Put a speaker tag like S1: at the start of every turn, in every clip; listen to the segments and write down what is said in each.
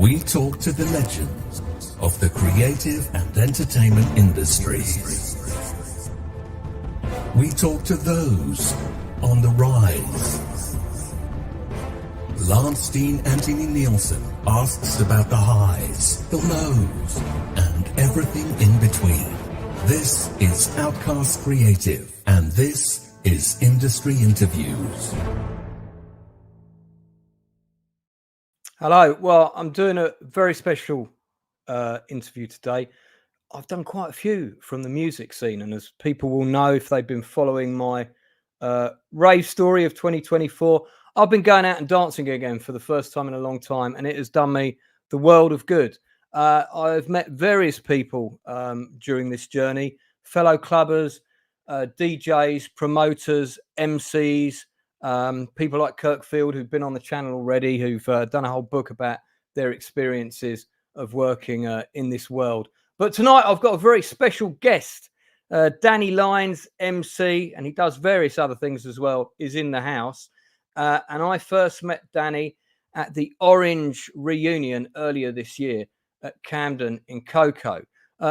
S1: We talk to the legends of the creative and entertainment industries. We talk to those on the rise. Lance Dean Anthony Nielsen asks about the highs, the lows, and everything in between. This is Outcast Creative, and this is Industry Interviews.
S2: Hello. Well, I'm doing a very special interview today. I've done quite a few from the music scene, and as people will know if they've been following my rave story of 2024, I've been going out and dancing again for the first time in a long time, and it has done me the world of good. I've met various people during this journey, fellow clubbers, DJs, promoters, MCs, people like Kirkfield who've been on the channel already, who've done a whole book about their experiences of working in this world. But tonight I've got a very special guest. Danny Lyons, MC, and he does various other things as well, is in the house. And I first met Danny at the Orange reunion earlier this year at Camden in Cocoa.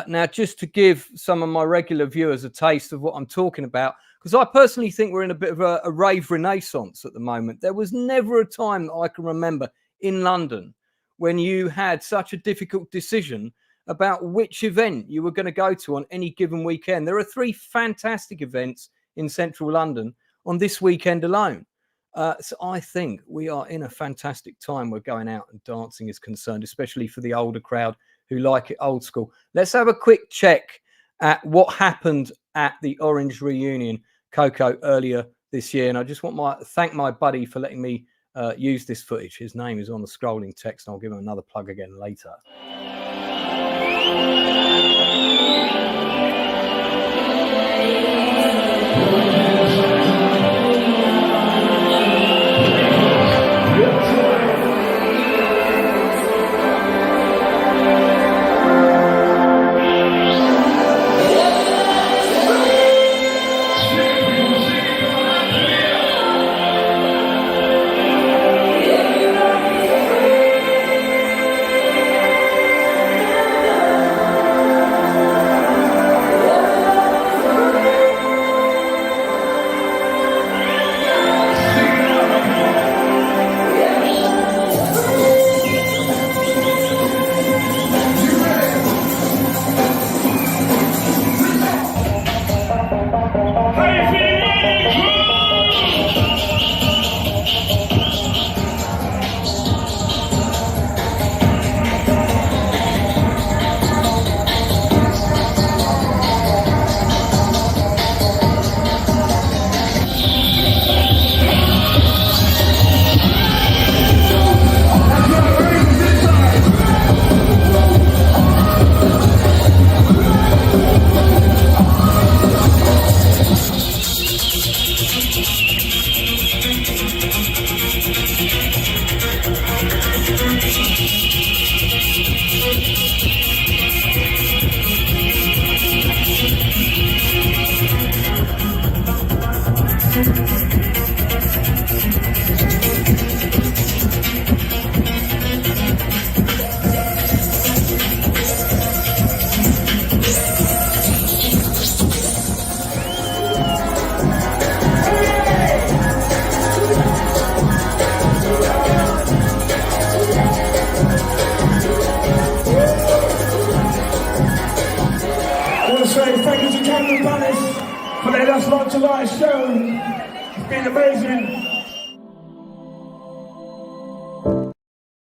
S2: Now, just to give some of my regular viewers a taste of what I'm talking about, because I personally think we're in a bit of a rave renaissance at the moment. There was never a time that I can remember in London when you had such a difficult decision about which event you were going to go to on any given weekend. There are 3 fantastic events in central London on this weekend alone. So I think we are in a fantastic time where going out and dancing is concerned, especially for the older crowd who like it old school. Let's have a quick check at what happened at the Orange reunion, Cocoa, earlier this year. And I just want to thank my buddy for letting me use this footage. His name is on the scrolling text, and I'll give him another plug again later.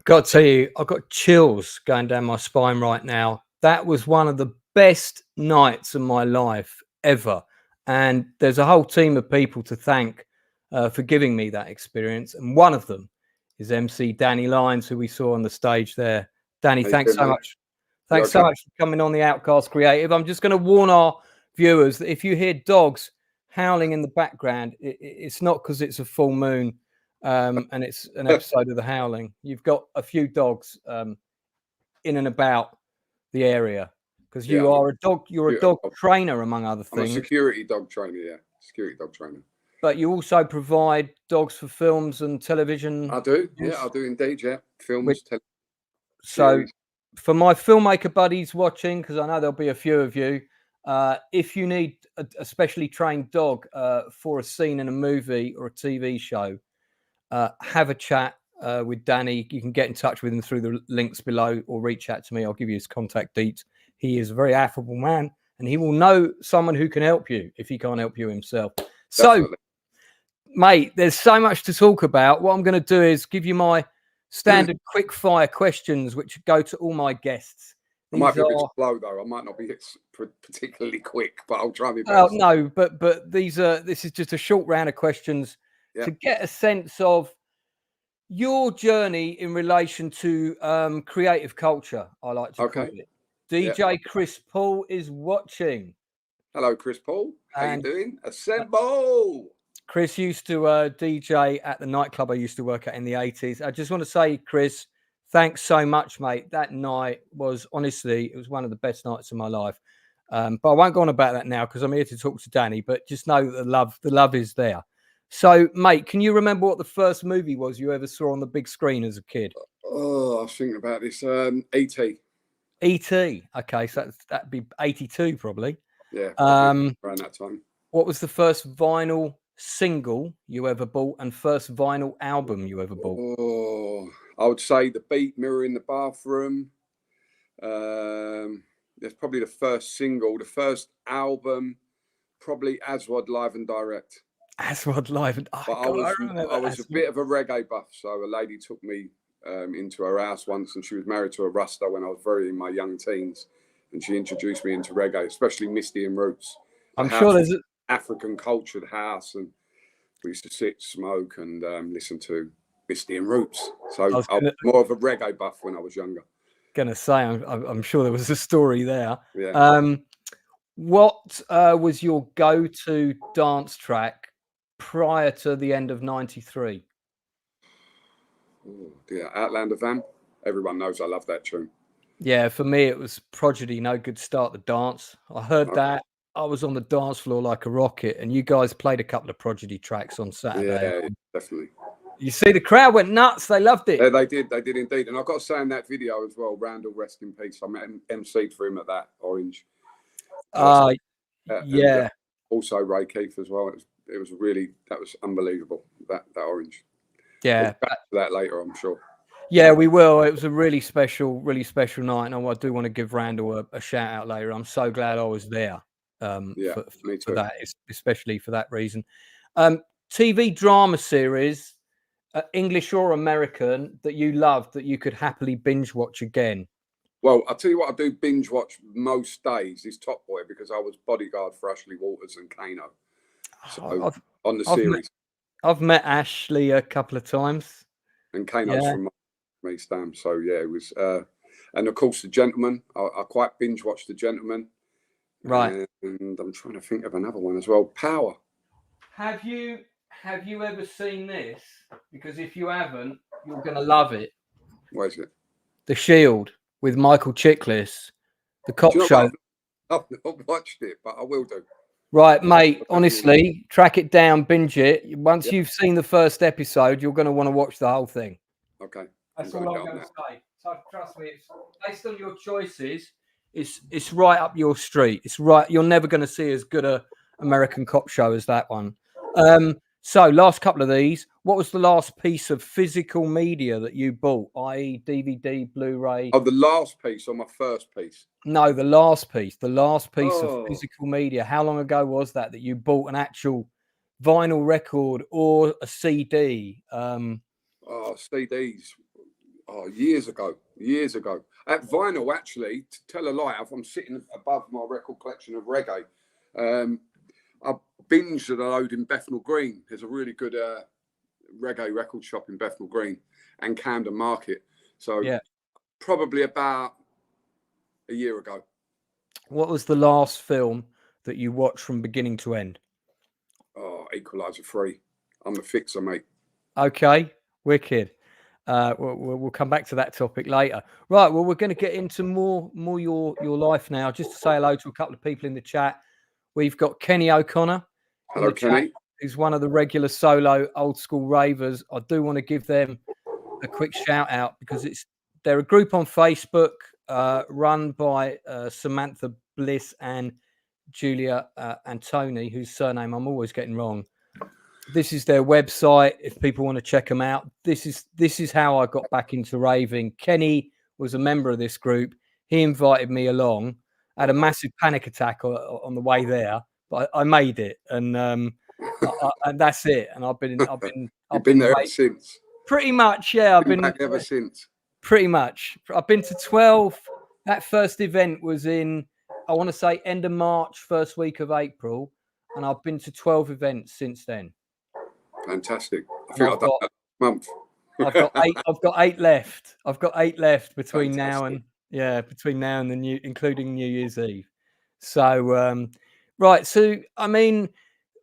S2: Got to tell you, I've got chills going down my spine right now. That was one of the best nights of my life ever. And there's a whole team of people to thank for giving me that experience. And one of them is MC Danny Lyons, who we saw on the stage there. Danny, thanks so much. Thanks so much for coming on the Outcast Creative. I'm just going to warn our viewers that if you hear dogs howling in the background, it's not because it's a full moon. And it's an episode of The Howling. You've got a few dogs in and about the area because you are a dog. You're a dog trainer, among other things.
S3: I'm a security dog trainer. Yeah, security dog trainer.
S2: But you also provide dogs for films and television.
S3: I do. Yeah, I do indeed. Yeah, films.
S2: So
S3: Cheers.
S2: for my filmmaker buddies watching, because I know there'll be a few of you, if you need a specially trained dog for a scene in a movie or a TV show, have a chat with Danny. You can get in touch with him through the links below or reach out to me. I'll give you his contact details. He is a very affable man and he will know someone who can help you if he can't help you himself.
S3: Definitely.
S2: So, mate, there's so much to talk about. What I'm going to do is give you my standard quick fire questions, which go to all my guests.
S3: I might be a bit slow though. I might not be particularly quick, but I'll try my best.
S2: Oh no, but this is just a short round of questions to get a sense of your journey in relation to creative culture. I like to call it. DJ Chris Paul is watching.
S3: Hello, Chris Paul. How you doing? Assemble.
S2: Chris used to DJ at the nightclub I used to work at in the 80s. I just want to say, Chris, thanks so much, mate. That night was honestly, it was one of the best nights of my life. But I won't go on about that now because I'm here to talk to Danny. But just know that the love is there. So, mate, can you remember what the first movie was you ever saw on the big screen as a kid?
S3: Oh, I was thinking about this. E.T.
S2: E.T. Okay, so that'd be 82 probably.
S3: Yeah, around that time.
S2: What was the first vinyl single you ever bought and first vinyl album you ever bought?
S3: Oh, I would say The Beat, Mirror in the Bathroom. That's probably the first single. The first album, probably Aswad Live and Direct.
S2: Aswad Live and
S3: I was a bit of a reggae buff, so a lady took me into her house once, and she was married to a Rasta when I was in my young teens, and she introduced me into reggae, especially Misty and Roots.
S2: I'm sure there's
S3: African cultured house, and we used to sit, smoke, and listen to Misty and Roots. So I was more of a reggae buff when I was younger.
S2: Gonna say, I'm sure there was a story there.
S3: Yeah.
S2: What was your go-to dance track prior to the end of '93?
S3: Oh, yeah, Outlander Van. Everyone knows I love that tune.
S2: Yeah, for me it was Prodigy, No Good Start the Dance. I heard that. I was on the dance floor like a rocket, and you guys played a couple of Prodigy tracks on Saturday.
S3: Yeah, definitely.
S2: You see, the crowd went nuts. They loved it.
S3: Yeah, they did indeed. And I've got to say in that video as well, Randall, rest in peace. I met MC'd for him at that Orange.
S2: Yeah.
S3: Also Ray Keith as well. It was really, that was unbelievable, that Orange.
S2: Yeah.
S3: We'll back to that later, I'm sure.
S2: Yeah, we will. It was a really special night. And I do want to give Randall a shout out later. I'm so glad I was there.
S3: Me too.
S2: For that, especially for that reason. TV drama series, English or American, that you loved that you could happily binge watch again.
S3: Well, I'll tell you what I do binge watch most days is Top Boy, because I was bodyguard for Ashley Walters and Kano. So on the series.
S2: I've met Ashley a couple of times.
S3: And Kano's from me, Stam. So yeah, it was and of course The Gentleman. I quite binge watched The Gentleman.
S2: Right.
S3: And I'm trying to think of another one as well. Power.
S2: Have you ever seen this? Because if you haven't, you're gonna love it.
S3: What is it?
S2: The Shield with Michael Chiklis, the cop show.
S3: I've not watched it, but I will do.
S2: Right, mate. Honestly, track it down, binge it. Once you've seen the first episode, you're going to want to watch the whole thing.
S3: Okay.
S2: That's all I'm going to say. So trust me, it's based on your choices. It's right up your street. It's right. You're never going to see as good a American cop show as that one. So last couple of these. What was the last piece of physical media that you bought, i.e. DVD, Blu-ray?
S3: Oh, the last piece or my first piece?
S2: No, the last piece. The last piece of physical media. How long ago was that you bought an actual vinyl record or a CD?
S3: CDs. Oh, years ago. At vinyl, actually, to tell a lie, I'm sitting above my record collection of reggae. I binged at a load in Bethnal Green. There's a really good reggae record shop in Bethnal Green and Camden Market. So probably about a year ago.
S2: What was the last film that you watched from beginning to end?
S3: Oh, Equalizer 3. I'm the fixer, mate.
S2: Okay, wicked. We'll come back to that topic later. Right, well, we're going to get into more your life now. Just to say hello to a couple of people in the chat. We've got Kenny O'Connor.
S3: Hello, Kenny.
S2: Who's one of the regular solo old school ravers. I do want to give them a quick shout out because it's they're a group on Facebook run by Samantha Bliss and Julia Antoni, whose surname I'm always getting wrong. This is their website if people want to check them out. This is how I got back into raving. Kenny was a member of this group. He invited me along. I had a massive panic attack on the way there, but I made it, and that's it. And I've been
S3: there ever since.
S2: Pretty much, yeah. I've been
S3: back ever since.
S2: Pretty much. I've been to 12. That first event was in, I want to say, end of March, first week of April, and I've been to 12 events since then.
S3: Fantastic. I think I've done that month.
S2: I've got 8 left. I've got 8 left between now and the new, including New Year's Eve. So right. So I mean,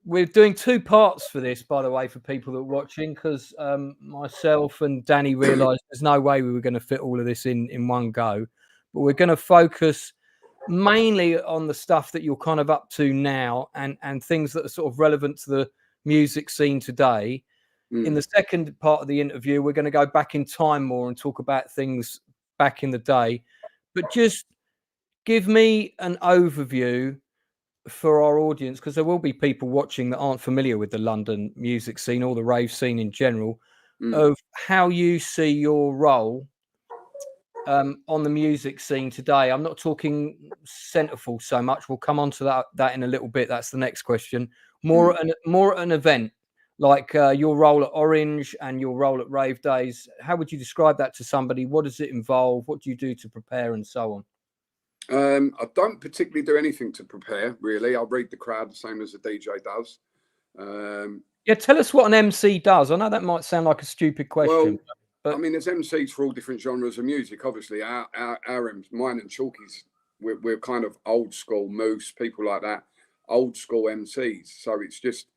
S2: we're doing 2 parts for this, by the way, for people that are watching, because myself and Danny realised there's no way we were going to fit all of this in one go. But we're going to focus mainly on the stuff that you're kind of up to now and things that are sort of relevant to the music scene today. In the second part of the interview, we're going to go back in time more and talk about things back in the day. But just give me an overview for our audience, because there will be people watching that aren't familiar with the London music scene or the rave scene in general, of how you see your role on the music scene today. I'm not talking Centerforce so much. We'll come on to that in a little bit. That's the next question. More at an event like your role at Orange and your role at Rave Days. How would you describe that to somebody? What does it involve? What do you do to prepare and so on?
S3: I don't particularly do anything to prepare, really. I'll read the crowd the same as a DJ does.
S2: Yeah, tell us what an MC does. I know that might sound like a stupid question.
S3: Well,
S2: but
S3: I mean, there's MCs for all different genres of music. Obviously, mine and Chalky's, we're kind of old school, Moose, people like that, old school MCs. So it's just,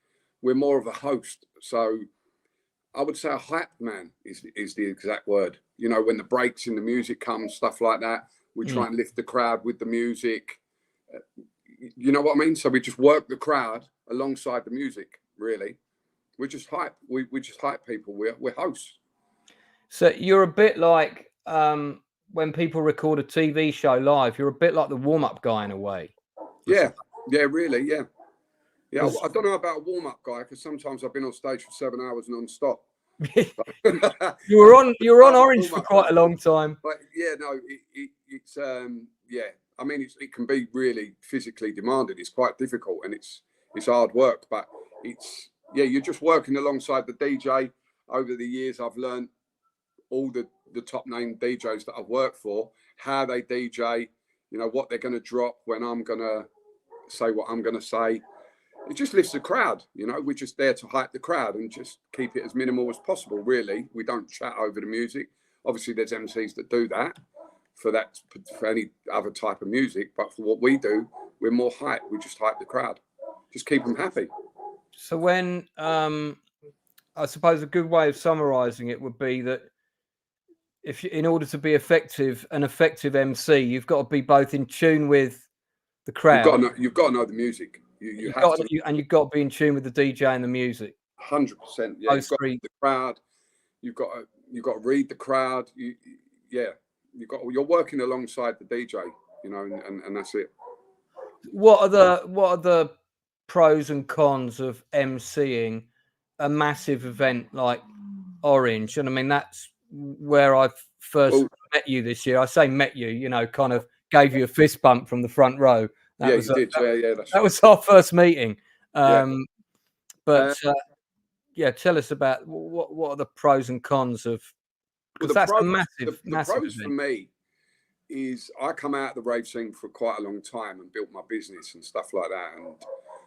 S3: we're more of a host. So I would say a hype man is the exact word. You know, when the breaks in the music come, stuff like that, we try and lift the crowd with the music. You know what I mean? So we just work the crowd alongside the music, really. We just hype. We just hype people. We're hosts.
S2: So you're a bit like when people record a TV show live, you're a bit like the warm-up guy in a way.
S3: Yeah, really, yeah. Yeah, I don't know about a warm-up guy, because sometimes I've been on stage for 7 hours non-stop.
S2: you were on Orange for quite a long time.
S3: But yeah, no, it's yeah. I mean, it can be really physically demanding. It's quite difficult, and it's hard work. But you're just working alongside the DJ. Over the years, I've learned all the top name DJs that I've worked for, how they DJ, you know, what they're going to drop when I'm going to say what I'm going to say. It just lifts the crowd, you know. We're just there to hype the crowd and just keep it as minimal as possible, really. We don't chat over the music. Obviously, there's MCs that do that for any other type of music. But for what we do, we're more hype. We just hype the crowd. Just keep them happy.
S2: So when, I suppose a good way of summarising it would be that in order to be an effective MC, you've got to be both in tune with the crowd.
S3: You've got to know the music. You've got
S2: to be in tune with the DJ and the music.
S3: 100%. Yeah, you've got to read the crowd. You've got to read the crowd. You're working alongside the DJ, you know, and that's it.
S2: What are the pros and cons of MCing a massive event like Orange? And I mean, that's where I first met you this year. I say met you, you know, kind of gave you a fist bump from the front row. That was our first meeting. Tell us about what are the pros and cons of, because that's a massive
S3: pros
S2: event.
S3: For me is I come out of the rave scene for quite a long time and built my business and stuff like that, and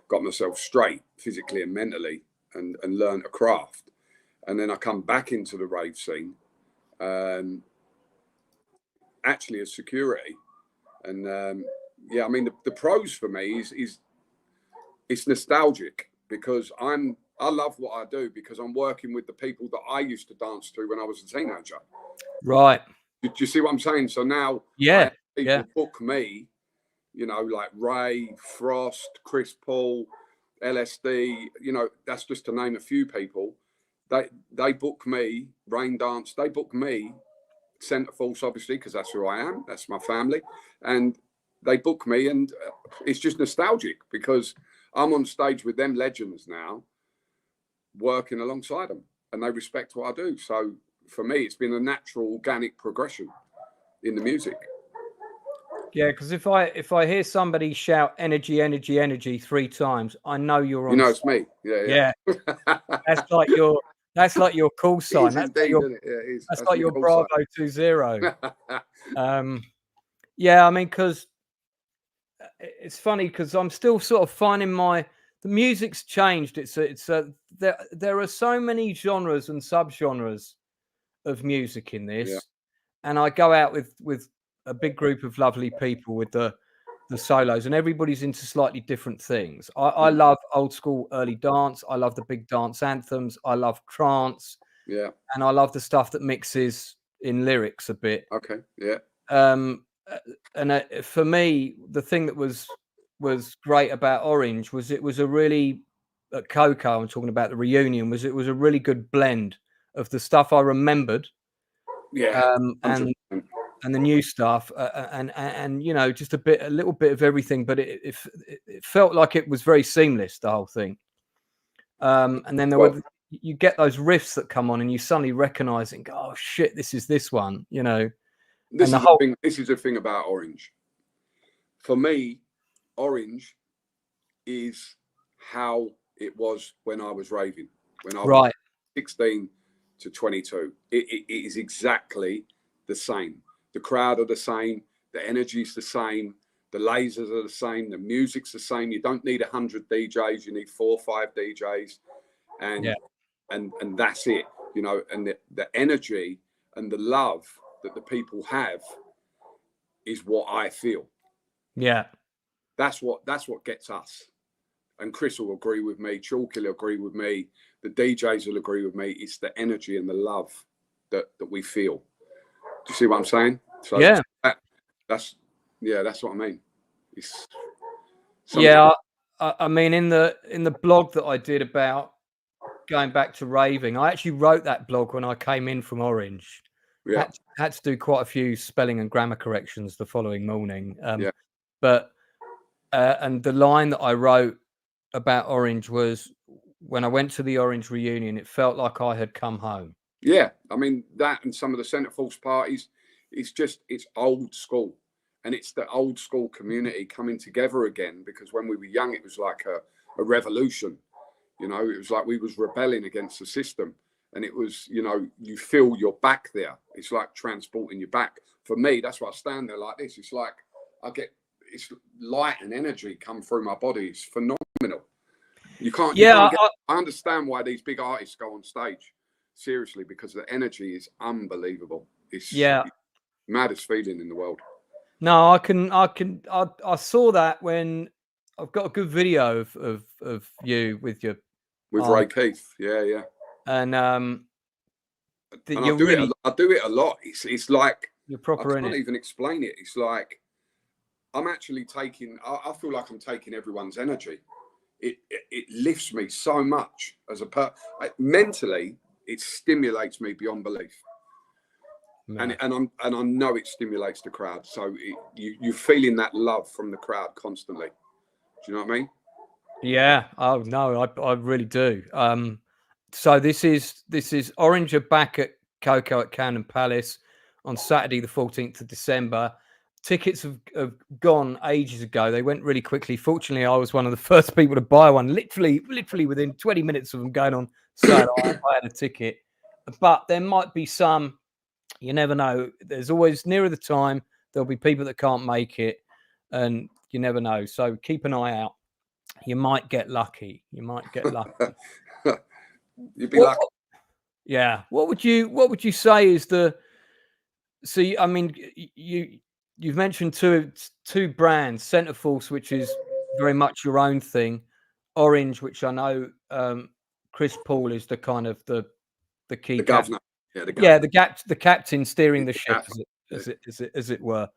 S3: got myself straight physically and mentally, and learned a craft. And then I come back into the rave scene, actually as security. And I mean, the pros for me is it's nostalgic, because I love what I do, because I'm working with the people that I used to dance to when I was a teenager.
S2: Right.
S3: Do you see what I'm saying? So now, people book me, you know, like Ray, Frost, Chris Paul, Ellis D, you know, that's just to name a few people. They book me, Rain Dance, they book me Centerforce, obviously, because that's who I am. That's my family. And they book me, and it's just nostalgic because I'm on stage with them legends now, working alongside them, and they respect what I do. So for me, it's been a natural, organic progression in the music.
S2: Yeah, because if I hear somebody shout energy, energy, energy 3 times, I know you're on.
S3: You know, it's me. Yeah.
S2: That's like your call sign. That's
S3: indeed,
S2: like your,
S3: isn't it? Yeah, it is.
S2: that's like your Bravo 20.
S3: Sign.
S2: Yeah, I mean, because it's funny because I'm still sort of finding the music's changed. There are so many genres and subgenres of music in this, and I go out with a big group of lovely people with the solos, and everybody's into slightly different things. I love old school early dance. I love the big dance anthems. I love trance.
S3: Yeah.
S2: And I love the stuff that mixes in lyrics a bit.
S3: Okay. Yeah.
S2: And for me, the thing that was great about Orange was it was a really at Coco. I'm talking about the reunion. It was a really good blend of the stuff I remembered.
S3: Yeah.
S2: And the new stuff, and you know, just a little bit of everything, but it felt like it was very seamless, the whole thing. And then you get those riffs that come on, and you suddenly recognise and go, "Oh shit, this is this one," you know.
S3: This is the thing about Orange. For me, Orange is how it was when I was raving, when I was 16 to 22. It is exactly the same. The crowd are the same. The energy's the same. The lasers are the same. The music's the same. You don't need 100 DJs. You need 4 or 5 DJs, and that's it. You know, and the energy and the love that the people have is what I feel.
S2: Yeah,
S3: that's what gets us. And Chris will agree with me. Chalky will agree with me. The DJs will agree with me. It's the energy and the love that we feel. Do you see what I'm saying? So that's what I mean.
S2: I mean, in the blog that I did about going back to raving, I actually wrote that blog when I came in from Orange.
S3: Yeah.
S2: Had to do quite a few spelling and grammar corrections the following morning. But and the line that I wrote about Orange was, when I went to the Orange reunion, it felt like I had come home.
S3: Yeah, I mean, that and some of the Centerforce parties, it's old school. And it's the old school community coming together again, because when we were young, it was like a revolution. You know, it was like we was rebelling against the system. And it was, you know, you feel you're back there. It's like transporting you back. For me, that's why I stand there like this. It's like it's light and energy come through my body. It's phenomenal. I understand why these big artists go on stage. Seriously, because the energy is unbelievable. It's maddest feeling in the world.
S2: No, I saw that when I've got a good video of you with
S3: Ray Keith. Yeah.
S2: And
S3: I do it a lot. It's like
S2: you're proper
S3: I can't even explain it. It's like I'm actually taking. I feel like I'm taking everyone's energy. It lifts me so much as mentally. It stimulates me beyond belief. And I know it stimulates the crowd. So you're feeling that love from the crowd constantly. Do you know what I mean?
S2: Yeah. Oh no, I really do. So this is Orange are back at Coco at Camden Palace on Saturday the 14th of December. Tickets have gone ages ago. They went really quickly. Fortunately, I was one of the first people to buy one. Literally within 20 minutes of them going on sale, I had a ticket. But there might be some. You never know. There's always, nearer the time, there'll be people that can't make it, and you never know. So keep an eye out. You might get lucky.
S3: You'd be lucky.
S2: Yeah. What would you say is the? See, I mean, you've mentioned two brands, Centerforce, which is very much your own thing, Orange, which I know Chris Paul is the kind of the key
S3: governor.
S2: The captain steering the ship, as it were.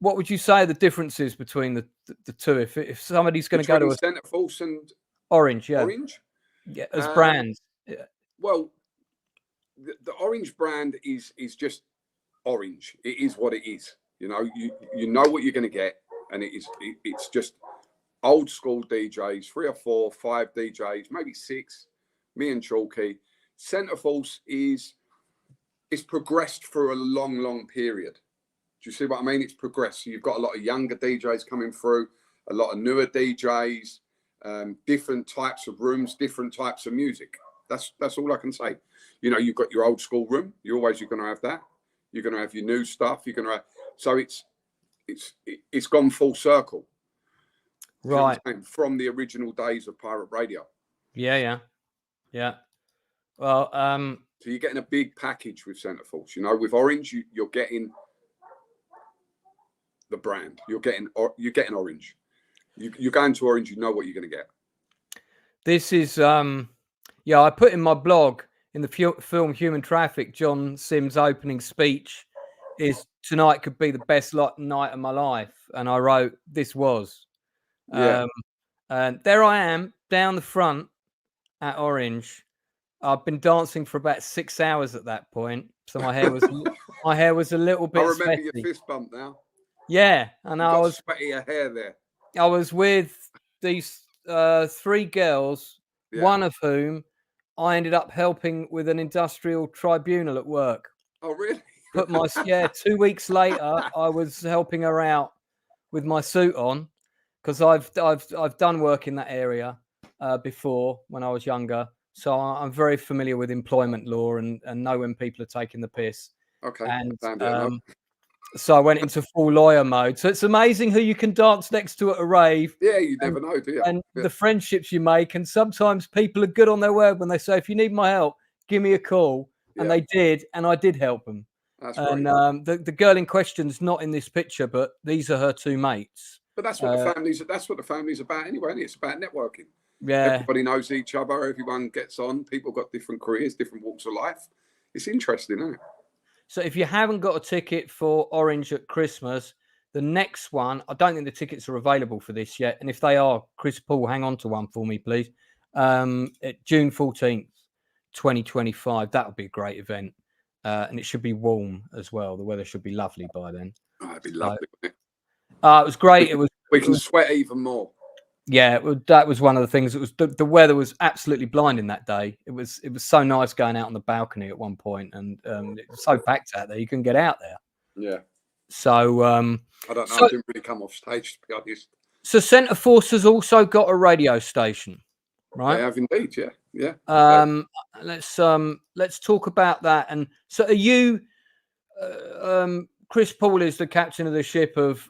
S2: What would you say are the differences between the two? If somebody's going to go to a
S3: Centerforce and
S2: Orange,
S3: Orange,
S2: as brands.
S3: Well, the orange brand is just orange. It is what it is. You know, you know what you're going to get, and it's just old school DJs, 3 or 4, 5 DJs, maybe 6. Me and Chalky. Centerforce it's progressed for a long period. Do you see what I mean? It's progressed. So you've got a lot of younger DJs coming through, a lot of newer DJs, different types of rooms, different types of music. That's all I can say. You know, you've got your old school room. You're going to have that. You're going to have your new stuff. You're going to have, so it's gone full circle.
S2: Right.
S3: From the original days of pirate radio.
S2: Yeah. Well,
S3: so you're getting a big package with Centerforce. You know, with Orange, you're getting the brand. You're getting Orange. You're going to Orange. You know what you're going to get.
S2: This is I put in my blog in the film Human Traffic. John Sims' opening speech is tonight could be the best night of my life, and I wrote this was.
S3: Yeah.
S2: And there I am down the front at Orange. I've been dancing for about 6 hours at that point, so my hair was a little bit.
S3: I remember
S2: sweaty.
S3: your fist bump now.
S2: Yeah, and I was
S3: sweaty hair there.
S2: I was with these 3 girls, one of whom I ended up helping with an industrial tribunal at work.
S3: Oh, really?
S2: 2 weeks later, I was helping her out with my suit on because I've done work in that area before when I was younger, so I'm very familiar with employment law and know when people are taking the piss.
S3: Okay.
S2: And so I went into full lawyer mode. So it's amazing who you can dance next to at a rave.
S3: Yeah, you never know, do you?
S2: And the friendships you make. And sometimes people are good on their word when they say, if you need my help, give me a call. Yeah. And they did. And I did help them.
S3: That's
S2: great.
S3: And
S2: the girl in question's not in this picture, but these are her 2 mates.
S3: But that's what the family's about anyway, isn't it? It's about networking.
S2: Yeah.
S3: Everybody knows each other. Everyone gets on. People got different careers, different walks of life. It's interesting, isn't it?
S2: So if you haven't got a ticket for Orange at Christmas, the next one, I don't think the tickets are available for this yet. And if they are, Chris Paul, hang on to one for me, please. At June 14th, 2025. That would be a great event. And it should be warm as well. The weather should be lovely by then.
S3: Oh, it'd be lovely.
S2: It was great.
S3: We can sweat even more.
S2: Yeah, that was one of the things. It was the weather was absolutely blinding that day. It was so nice going out on the balcony at one point, and it was so packed out there you couldn't get out there.
S3: Yeah.
S2: So
S3: I don't know. I didn't really come off stage, to be honest.
S2: So Centerforce has also got a radio station, right?
S3: They have indeed. Yeah.
S2: Let's talk about that. And so, are you? Chris Paul is the captain of the ship of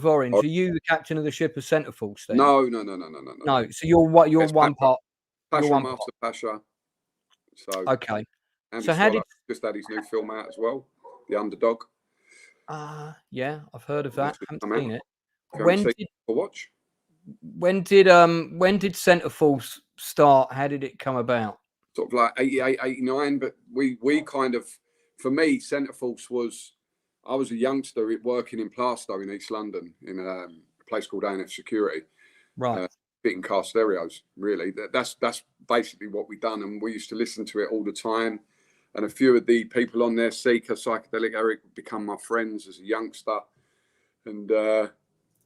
S2: Orange. Are you the captain of the ship of Centerforce then?
S3: No.
S2: No. So you're one part.
S3: Pasha, Master Pasha. So
S2: okay.
S3: Andy
S2: so
S3: Stoddard just had his new film out as well, The Underdog.
S2: Yeah, I've heard of that. I haven't seen it. When did Centerforce start? How did it come about?
S3: Sort of like 88, 89, but we kind of, for me, Centerforce was, I was a youngster working in Plaistow in East London in a place called A&F Security.
S2: Right.
S3: Fitting car stereos, really. That's basically what we done, and we used to listen to it all the time. And a few of the people on there, Seeker, Psychedelic, Eric, become my friends as a youngster, and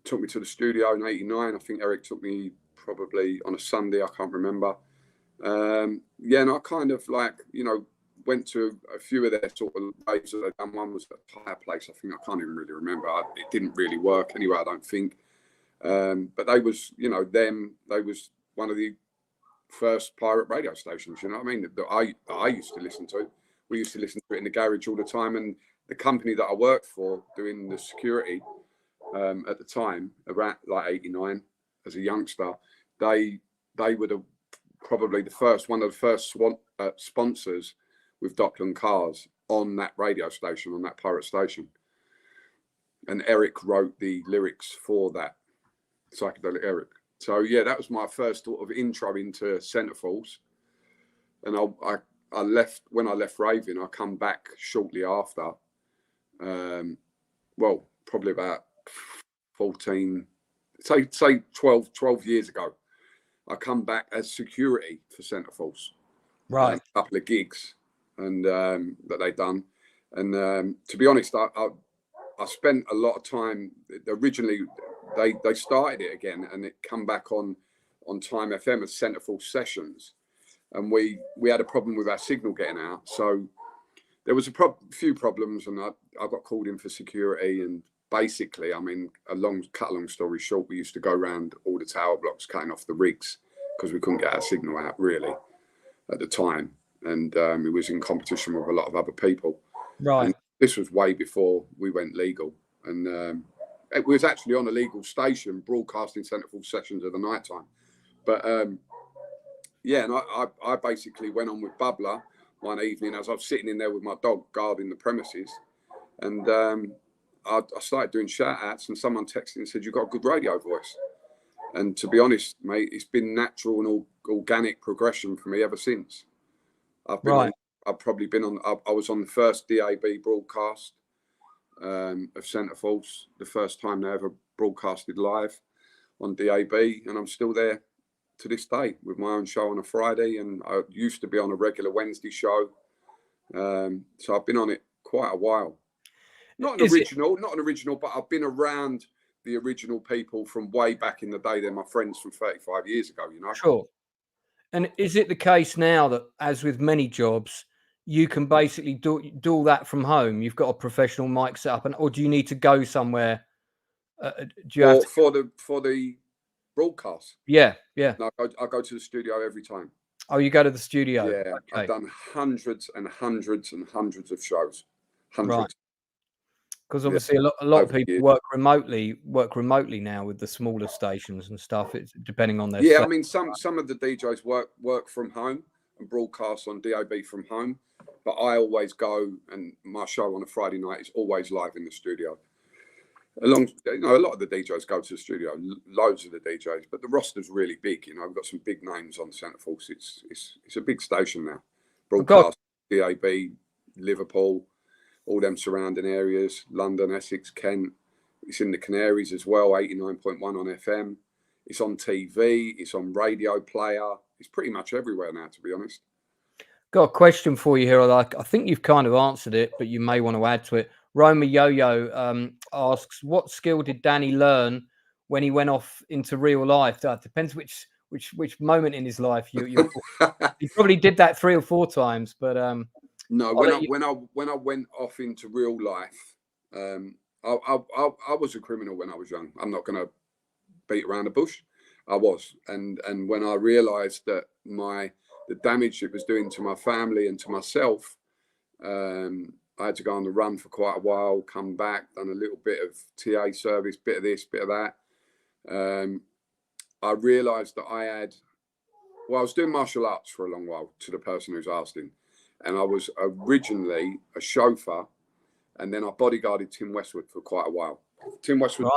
S3: took me to the studio in '89. I think Eric took me probably on a Sunday. I can't remember. And I kind of went to a few of their sort of raves that they'd done. One was at a tyre place. I can't even really remember. It didn't really work anyway, I don't think. But they was, they was one of the first pirate radio stations, you know what I mean, that I used to listen to. We used to listen to it in the garage all the time, and the company that I worked for doing the security at the time, around like 89, as a youngster, they were probably one of the first sponsors with Dockland Cars on that radio station, on that pirate station. And Eric wrote the lyrics for that, Psychedelic Eric. So yeah, that was my first sort of intro into Centerforce. And I left, when I left Raving, I come back shortly after. Probably about 14, say 12 years ago. I come back as security for Centerforce.
S2: Right.
S3: A couple of gigs. and that they done. And to be honest, I spent a lot of time. Originally, they started it again, and it come back on Time FM as Centerforce Sessions, and we had a problem with our signal getting out. So there was a few problems, and I got called in for security. And basically, I mean, cut a long story short, we used to go around all the tower blocks cutting off the rigs because we couldn't get our signal out really at the time, and it was in competition with a lot of other people.
S2: Right.
S3: And this was way before we went legal, and it was actually on a legal station broadcasting Centerforce Sessions at the night time. But yeah, and I basically went on with Bubbler one evening as I was sitting in there with my dog guarding the premises, and I started doing shout outs, and someone texted and said, "You've got a good radio voice." And to be honest, mate, it's been natural and organic progression for me ever since. I've probably been on. I was on the first DAB broadcast of Centerforce, the first time they ever broadcasted live on DAB, and I'm still there to this day with my own show on a Friday, and I used to be on a regular Wednesday show. So I've been on it quite a while. Not an original, but I've been around the original people from way back in the day. They're my friends from 35 years ago, you know.
S2: Sure. And is it the case now that, as with many jobs, you can basically do all that from home? You've got a professional mic set up, or do you need to go somewhere? Do you have to...
S3: for the broadcast?
S2: Yeah.
S3: No, I go to the studio every time.
S2: Oh, you go to the studio?
S3: Yeah, okay. I've done hundreds and hundreds and hundreds of shows. Hundreds.
S2: Right. Because obviously a lot of people work remotely now with the smaller stations and stuff. It's depending on their
S3: set. I mean, some of the DJs work from home and broadcast on DAB from home, but I always go, and my show on a Friday night is always live in the studio. A lot of the DJs go to the studio, loads of the DJs, but the roster's really big. You know, we've got some big names on Centerforce. It's a big station now. Broadcast, DAB, Liverpool, all them surrounding areas, London, Essex, Kent. It's in the Canaries as well, 89.1 on FM. It's on TV, it's on radio player. It's pretty much everywhere now, to be honest.
S2: Got a question for you here. I think you've kind of answered it, but you may want to add to it. Roma Yo-Yo asks, what skill did Danny learn when he went off into real life? That depends which moment in his life you he probably did that 3 or 4 times, but
S3: no, when I went off into real life, I was a criminal when I was young. I'm not going to beat around the bush. I was, and when I realised that the damage it was doing to my family and to myself, I had to go on the run for quite a while. Come back, done a little bit of TA service, bit of this, bit of that. I realised that I was doing martial arts for a long while, to the person who's asking. And I was originally a chauffeur, and then I bodyguarded Tim Westwood for quite a while. Tim Westwood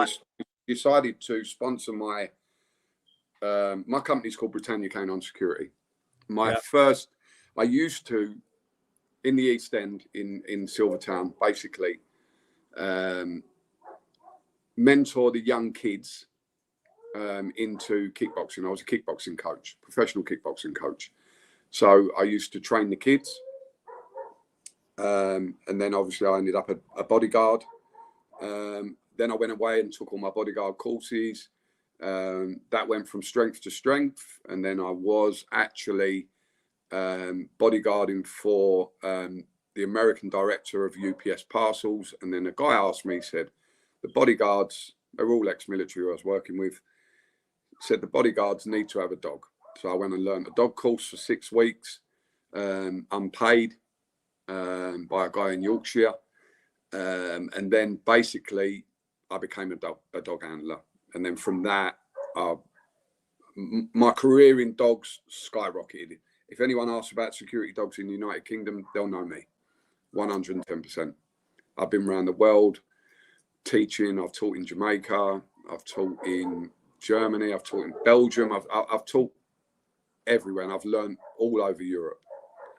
S3: decided to sponsor my company's called Britannia Canine Security. I used to, in the East End in Silvertown, basically mentor the young kids into kickboxing. I was a kickboxing coach, professional kickboxing coach. So I used to train the kids. And then obviously I ended up a bodyguard. Then I went away and took all my bodyguard courses. That went from strength to strength. And then I was actually bodyguarding for the American director of UPS Parcels. And then a guy asked me, he said, the bodyguards, they're all ex-military who I was working with, said the bodyguards need to have a dog. So I went and learned a dog course for 6 weeks, unpaid, by a guy in Yorkshire. And then basically I became a dog handler. And then from that, my career in dogs skyrocketed. If anyone asks about security dogs in the United Kingdom, they'll know me, 110%. I've been around the world teaching. I've taught in Jamaica. I've taught in Germany. I've taught in Belgium. I've taught everywhere, and I've learned all over Europe.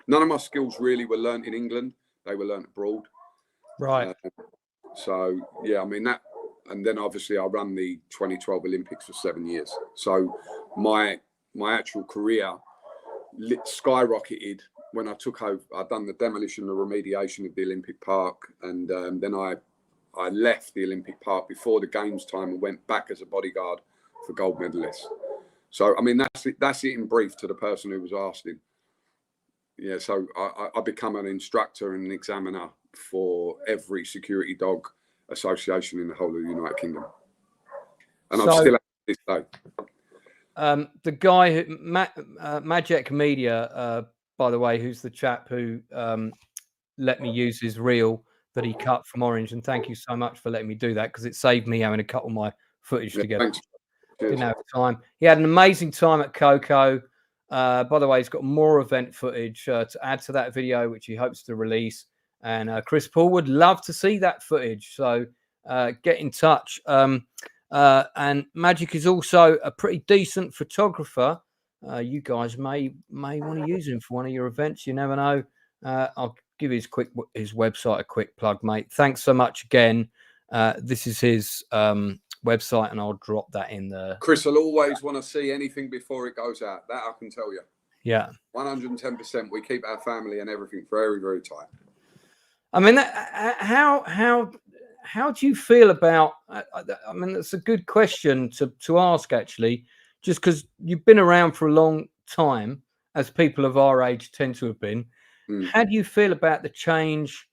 S3: None of my skills really were learned in England. They were learned abroad.
S2: Right.
S3: So, yeah, I mean, that, and then obviously I ran the 2012 Olympics for 7 years. So my actual career skyrocketed when I took over, I'd done the demolition and remediation of the Olympic Park, and then I left the Olympic Park before the games time and went back as a bodyguard for gold medalists. So, I mean, that's it in brief to the person who was asking. Yeah, so I become an instructor and an examiner for every security dog association in the whole of the United Kingdom. And I'm still at this day.
S2: The guy who Magic Media, by the way, who's the chap who let me use his reel that he cut from Orange, and thank you so much for letting me do that, because it saved me having to cut all my footage together.
S3: Thanks.
S2: Didn't have time. He had an amazing time at Coco. By the way, he's got more event footage to add to that video, which he hopes to release. And Chris Paul would love to see that footage. So get in touch. And Magic is also a pretty decent photographer. You guys may want to use him for one of your events. You never know. I'll give his website a quick plug, mate. Thanks so much again. This is his website, and I'll drop that in there.
S3: Chris will always want to see anything before it goes out. That I can tell you.
S2: Yeah,
S3: 110%. We keep our family and everything very, very tight.
S2: I mean, how do you feel about? I mean, that's a good question to ask, actually, just because you've been around for a long time, as people of our age tend to have been. How do you feel about the change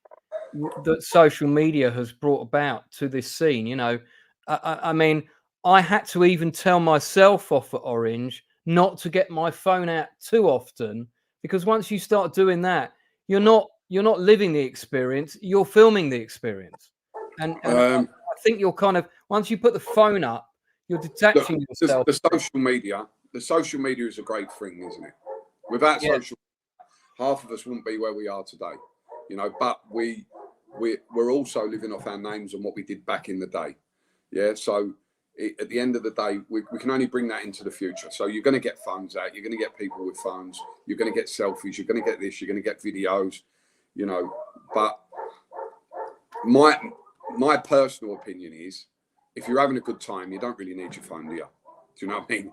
S2: that social media has brought about to this scene? You know, I mean, I had to even tell myself off at Orange not to get my phone out too often, because once you start doing that, you're not living the experience, you're filming the experience. And I think you're kind of, once you put the phone up, you're detaching yourself.
S3: The social media is a great thing, isn't it? Without social, half of us wouldn't be where we are today, you know, but we're also living off our names and what we did back in the day. Yeah. So at the end of the day, we can only bring that into the future. So you're going to get phones out. You're going to get people with phones. You're going to get selfies. You're going to get this. You're going to get videos, you know. But my personal opinion is, if you're having a good time, you don't really need your phone, do you? Do you know what I mean?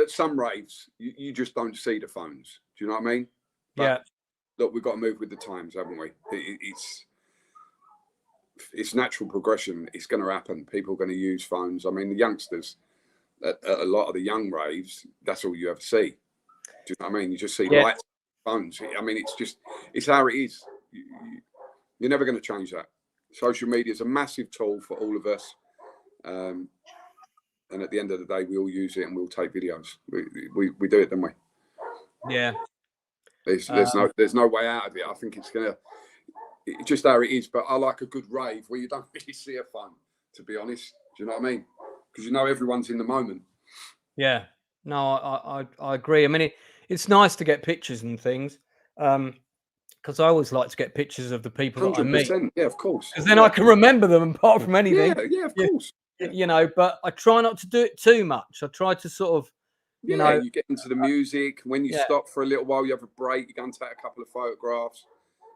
S3: At some raves, you just don't see the phones. Do you know what I mean? But, look, we've got to move with the times, haven't we? It's natural progression. It's going to happen. People are going to use phones. I mean, the youngsters, at a lot of the young raves, that's all you ever see. Do you know what I mean? You just see lights, phones. I mean, it's how it is. You're never going to change that. Social media is a massive tool for all of us. And at the end of the day, we all use it and we'll take videos. We do it, don't we? Yeah. There's no way out of it. I think it's just how it is. But I like a good rave where you don't really see a phone, to be honest. Do you know what I mean? Because you know everyone's in the moment. Yeah. No, I agree. I mean, it's nice to get pictures and things. Because I always like to get pictures of the people 100%, that I meet. Yeah, of course. Because then I can remember them apart from anything. Yeah, of course. You know, but I try not to do it too much. I try to sort of, you know. You get into the music. When you stop for a little while, you have a break. You go and take a couple of photographs.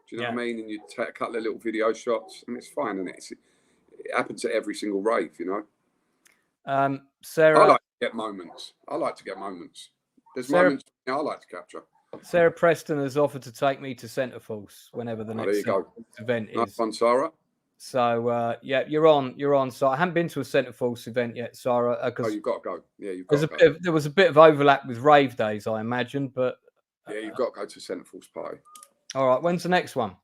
S3: Do you know what I mean? And you take a couple of little video shots. And it's fine, and it happens at every single rave, you know. Sarah. I like to get moments. There's moments I like to capture. Sarah Preston has offered to take me to Centerforce whenever the next event is. Nice one, Sarah. So you're on. So I haven't been to a Centerforce event yet, Sarah. You've got to go. Yeah, you've got to go. There was a bit of overlap with Rave days, I imagine, but yeah, you've got to go to a Centerforce party. All right, when's the next one?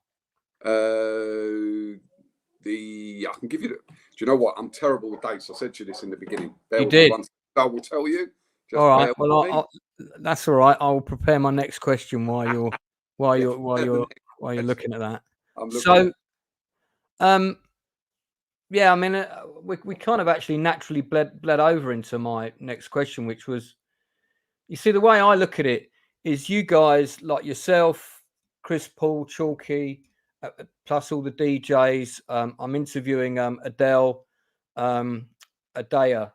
S3: I can give you the. Do you know what? I'm terrible with dates. I said to you this in the beginning. You did. I will tell you. All right. Well, that's all right. I will prepare my next question while you're looking at that. Yeah. I mean, we kind of actually naturally bled over into my next question, which was, you see, the way I look at it is, you guys like yourself, Chris Paul, Chalky, plus all the DJs. I'm interviewing Adele. Adaya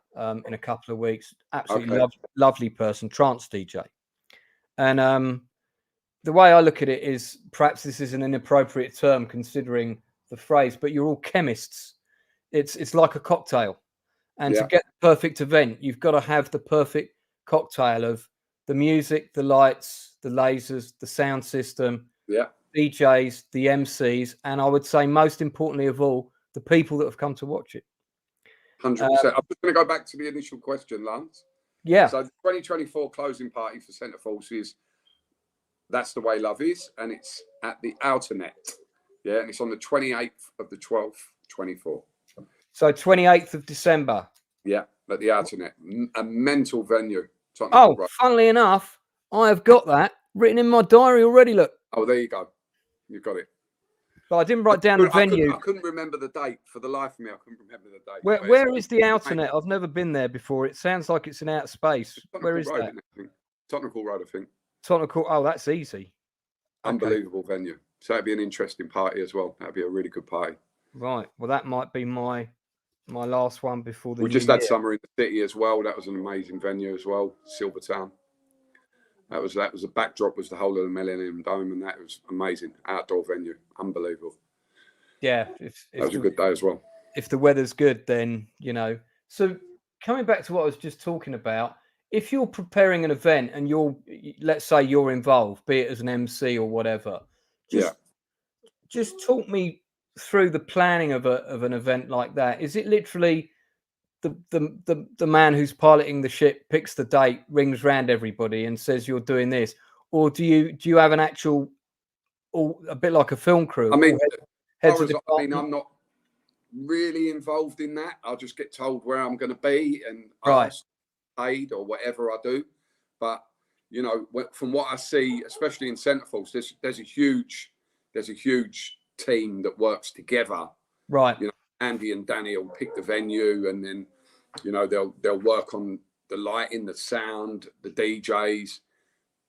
S3: in a couple of weeks. Absolutely lovely person, trance DJ. And the way I look at it is, perhaps this is an inappropriate term considering the phrase, but you're all chemists. It's like a cocktail. And to get the perfect event, you've got to have the perfect cocktail of
S2: the music, the lights, the lasers, the sound system, DJs, the MCs, and I would say most importantly of all, the people that have come to watch it.
S3: 100%. I'm just going to go back to the initial question, Lance.
S2: Yeah.
S3: So the 2024 closing party for Centerforce is That's the Way Love Is, and it's at the Outer Net. Yeah, and it's on the 28th of the 12th, 24.
S2: So 28th of December.
S3: Yeah, at the Outer Net. A mental venue.
S2: Funnily enough, I have got that written in my diary already, look.
S3: Oh, there you go. You've got it.
S2: But I didn't write down the venue.
S3: I couldn't remember the date. For the life of me, I couldn't remember the date.
S2: Where is the Outer Net? I've never been there before. It sounds like it's in outer space. Where is that?
S3: Tottenham Road, I think.
S2: Tottenham Court. Oh, that's easy.
S3: Unbelievable venue. So that'd be an interesting party as well. That'd be a really good party. Right.
S2: Well, that might be my last one before the.
S3: We just had summer in the city as well. That was an amazing venue as well. Silvertown. That was the backdrop was the whole of the Millennium Dome, and that was amazing. Outdoor venue, unbelievable.
S2: Yeah,
S3: that was a good day as well.
S2: If the weather's good, then So coming back to what I was just talking about, if you're preparing an event and let's say you're involved, be it as an MC or whatever, just talk me through the planning of an event like that. Is it literally the man who's piloting the ship picks the date, rings round everybody and says you're doing this, or do you have an actual, a bit like a film crew?
S3: I mean, I'm not really involved in that. I'll just get told where I'm going to be and asked, paid or whatever I do. But from what I see, especially in Centerforce, there's a huge team that works together.
S2: Right.
S3: Andy and Danny will pick the venue, and then they'll work on the lighting, the sound, the DJs,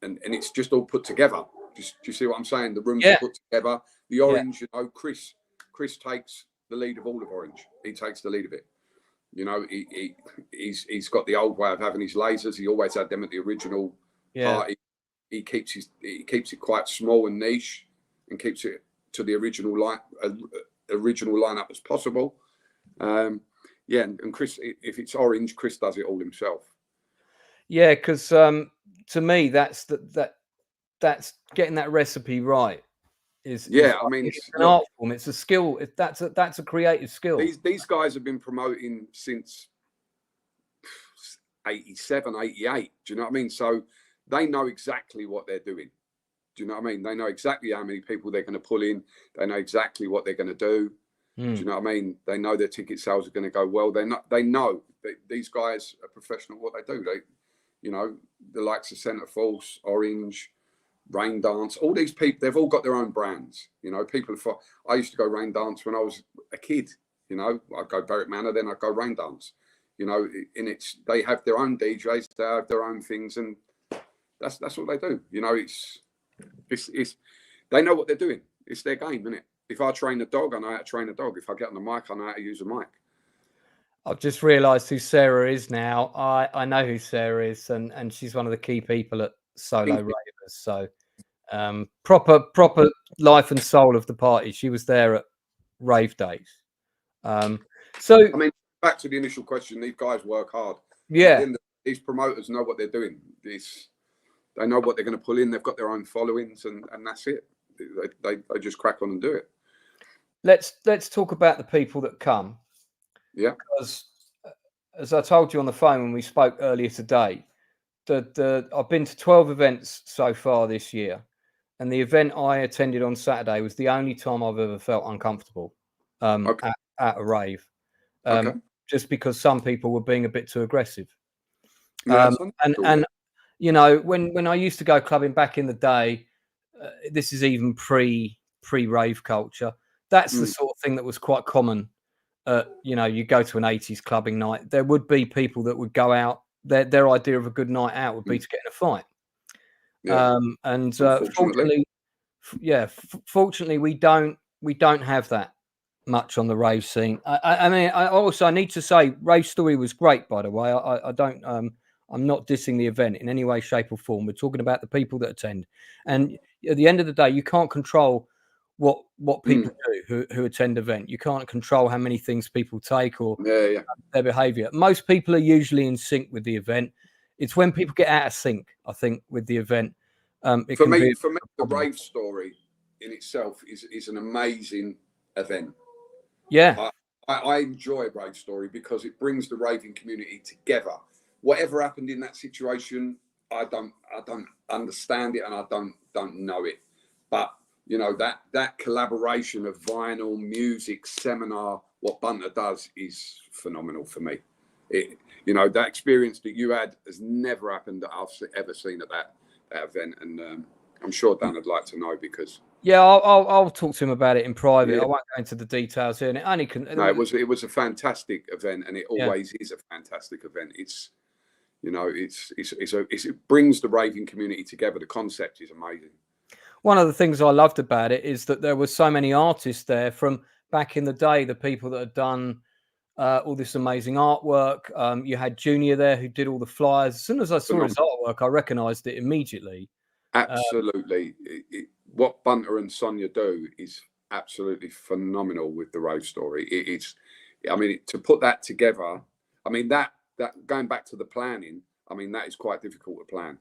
S3: and it's just all put together. Do you see what I'm saying? The rooms are put together. The Orange, Chris takes the lead of all of Orange. He takes the lead of it. He's got the old way of having his lasers. He always had them at the original party. He keeps it quite small and niche, and keeps it to the original lineup as possible. And Chris, if it's Orange, Chris does it all himself. Yeah,
S2: because to me, that's getting that recipe right. It's an art form. It's a skill. That's a creative skill.
S3: These guys have been promoting since 87, 88. Do you know what I mean? So they know exactly what they're doing. Do you know what I mean? They know exactly how many people they're going to pull in. They know exactly what they're going to do. Do you know what I mean? They know their ticket sales are going to go well. They know that these guys are professional at what they do. The likes of Centerforce, Orange, Rain Dance, all these people, they've all got their own brands. I used to go Rain Dance when I was a kid. I'd go Berwick Manor, then I'd go Rain Dance. They have their own DJs, they have their own things, and that's what they do. It's they know what they're doing. It's their game, isn't it? If I train a dog, I know how to train a dog. If I get on the mic, I know how to use a mic.
S2: I've just realised who Sarah is now. I know who Sarah is, and she's one of the key people at Solo Ravers. So proper life and soul of the party. She was there at Rave days.
S3: Back to the initial question, these guys work hard.
S2: Yeah.
S3: These promoters know what they're doing. They know what they're going to pull in. They've got their own followings, and that's it. They just crack on and do it.
S2: Let's talk about the people that come.
S3: Yeah.
S2: Because as I told you on the phone when we spoke earlier today, I've been to 12 events so far this year, and the event I attended on Saturday was the only time I've ever felt uncomfortable at a rave. Just because some people were being a bit too aggressive. And when I used to go clubbing back in the day, this is even pre-rave culture. That's the sort of thing that was quite common. You go to an 80s clubbing night, there would be people that would go out. Their idea of a good night out would be to get in a fight. Fortunately, we don't have that much on the rave scene. I need to say, Rave Story was great, by the way. I'm not dissing the event in any way, shape, or form. We're talking about the people that attend, and at the end of the day, you can't control what people do who attend an event. You can't control how many things people take or their behaviour. Most people are usually in sync with the event. it's when people get out of sync, I think, with the event.
S3: For me, the rave story in itself is an amazing event.
S2: Yeah.
S3: I enjoy Rave Story because it brings the raving community together. Whatever happened in that situation, I don't understand it and I don't know it. But you know, that collaboration of vinyl, music, seminar, what Bunter does is phenomenal for me. You know, that experience that you had has never happened that I've ever seen at that event, and I'm sure Dan would like to know because.
S2: Yeah, I'll talk to him about it in private.
S3: Yeah.
S2: I won't go into the details here. And it only can.
S3: No, it was a fantastic event, and it always is a fantastic event. It's, you know, it brings the raving community together. The concept is amazing. One
S2: of the things I loved about it is that there were so many artists there from back in the day. The people that had done all this amazing artwork. You had Junior there who did all the flyers. As soon as I saw his artwork, I recognised it immediately.
S3: Absolutely. What Bunter and Sonia do is absolutely phenomenal with the Rave Story. I mean, to put that together, I mean, that going back to the planning, I mean, that is quite difficult to plan.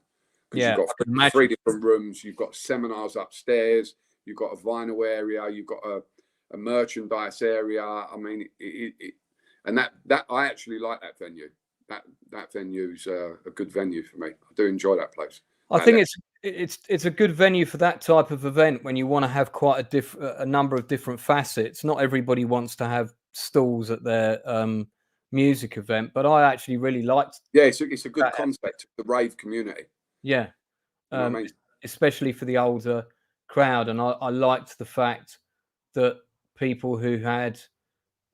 S3: Because you've got three different rooms, you've got seminars upstairs, you've got a vinyl area, you've got a merchandise area. I mean, and that I actually like that venue. That venue's a good venue for me. I do enjoy that place.
S2: I think it's a good venue for that type of event when you want to have quite a number of different facets. Not everybody wants to have stalls at their music event, but I actually really liked.
S3: Yeah, it's a good concept. The rave community.
S2: Yeah,
S3: you know what I mean?
S2: Especially for the older crowd, and I liked the fact that people who had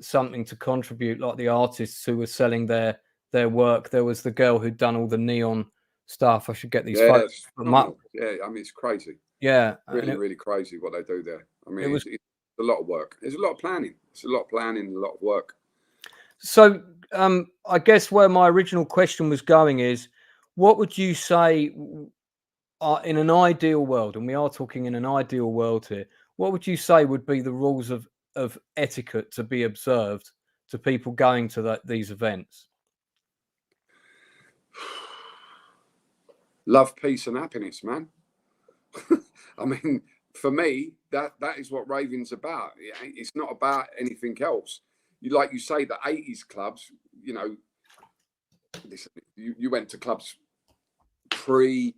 S2: something to contribute, like the artists who were selling their work. There was the girl who'd done all the neon stuff. I should get these photos from up.
S3: Yeah, I mean, it's crazy.
S2: Yeah,
S3: really crazy what they do there. I mean, it's a lot of work. There's a lot of planning. It's a lot of planning, a lot of work.
S2: So I guess where my original question was going is, what would you say in an ideal world, and we are talking in an ideal world here, what would you say would be the rules of etiquette to be observed to people going to these events?
S3: Love, peace, and happiness, man. I mean, for me, that is what raving's about. It's not about anything else. Like you say, the 80s clubs, you know, listen, you went to clubs pre-rave,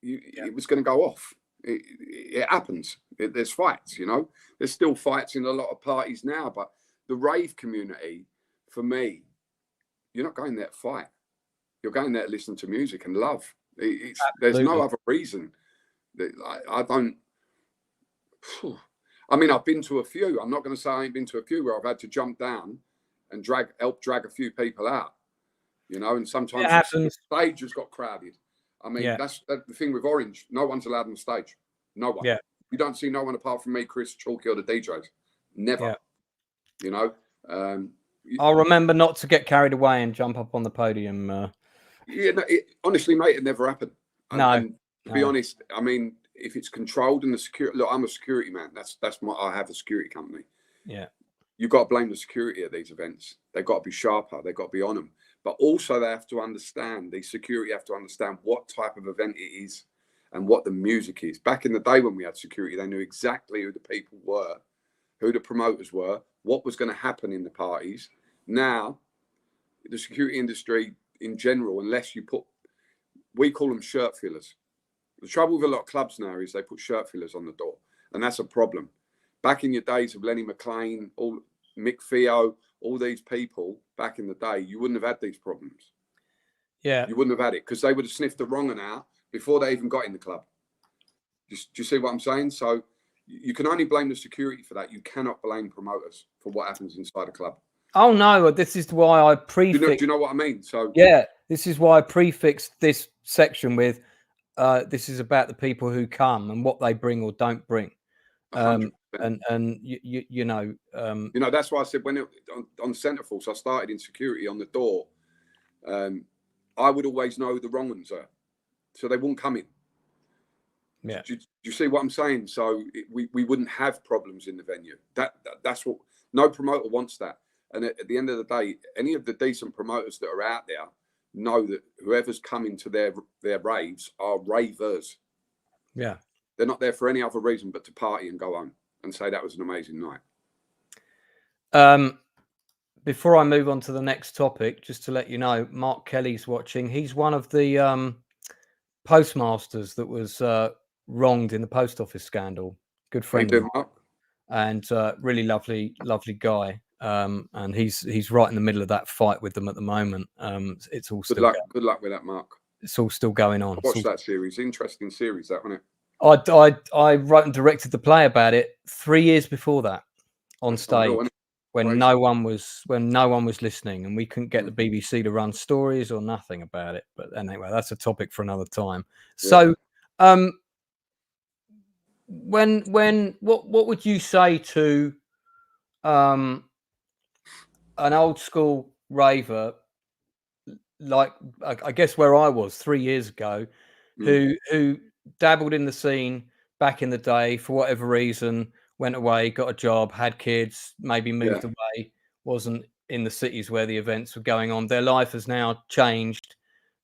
S3: it was going to go off. It happens. There's fights, you know. There's still fights in a lot of parties now, but the rave community, for me, you're not going there to fight. You're going there to listen to music and love. There's no other reason. I don't. I mean, I've been to a few. I'm not going to say I ain't been to a few where I've had to jump down and help drag a few people out. You know, and sometimes the stage has got crowded. I mean, that's the thing with Orange. No one's allowed on stage. No one.
S2: Yeah.
S3: You don't see no one apart from me, Chris, Chalky, or the DJs. Never.
S2: Yeah.
S3: You know.
S2: I'll remember not to get carried away and jump up on the podium.
S3: Yeah, no, honestly, mate, it never happened. And to be honest, I mean, if it's controlled and the security, look, I'm a security man. I have a security company.
S2: Yeah.
S3: You've got to blame the security at these events. They've got to be sharper. They've got to be on them. But also they have to understand, the security have to understand what type of event it is and what the music is. Back in the day when we had security, they knew exactly who the people were, who the promoters were, what was going to happen in the parties. Now, the security industry in general, unless you we call them shirt fillers. The trouble with a lot of clubs now is they put shirt fillers on the door, and that's a problem. Back in your days of Lenny McLean, Mick Theo, all these people back in the day, you wouldn't have had these problems.
S2: Yeah.
S3: You wouldn't have had it because they would have sniffed the wrong one out before they even got in the club. Do you see what I'm saying? So you can only blame the security for that. You cannot blame promoters for what happens inside a club.
S2: Oh, no, this is why I prefixed...
S3: Do you know what I mean? So
S2: yeah, this is why I prefixed this section with, this is about the people who come and what they bring or don't bring. And you know...
S3: you know, that's why I said when on Centerforce, I started in security on the door. I would always know who the wrong ones are, so they wouldn't come in.
S2: Yeah.
S3: Do you see what I'm saying? So we wouldn't have problems in the venue. That's what no promoter wants that. And at the end of the day, any of the decent promoters that are out there know that whoever's coming to their raves are ravers.
S2: Yeah.
S3: They're not there for any other reason but to party and go home and say that was an amazing night.
S2: Before I move on to the next topic, just to let you know, Mark Kelly's watching. He's one of the postmasters that was wronged in the post office scandal. Good friend of mine. And really lovely guy. And he's right in the middle of that fight with them at the moment. It's all
S3: good luck with that, Mark.
S2: It's all still going on.
S3: Watch that series. Interesting series, that, wasn't
S2: it? I wrote and directed the play about it 3 years before that on stage. When no one was listening, and we couldn't get the BBC to run stories or nothing about it. But anyway, that's a topic for another time. Yeah. So, what would you say to an old school raver, like I guess where I was 3 years ago, who dabbled in the scene back in the day for whatever reason, went away, got a job, had kids, maybe moved away, wasn't in the cities where the events were going on. Their life has now changed.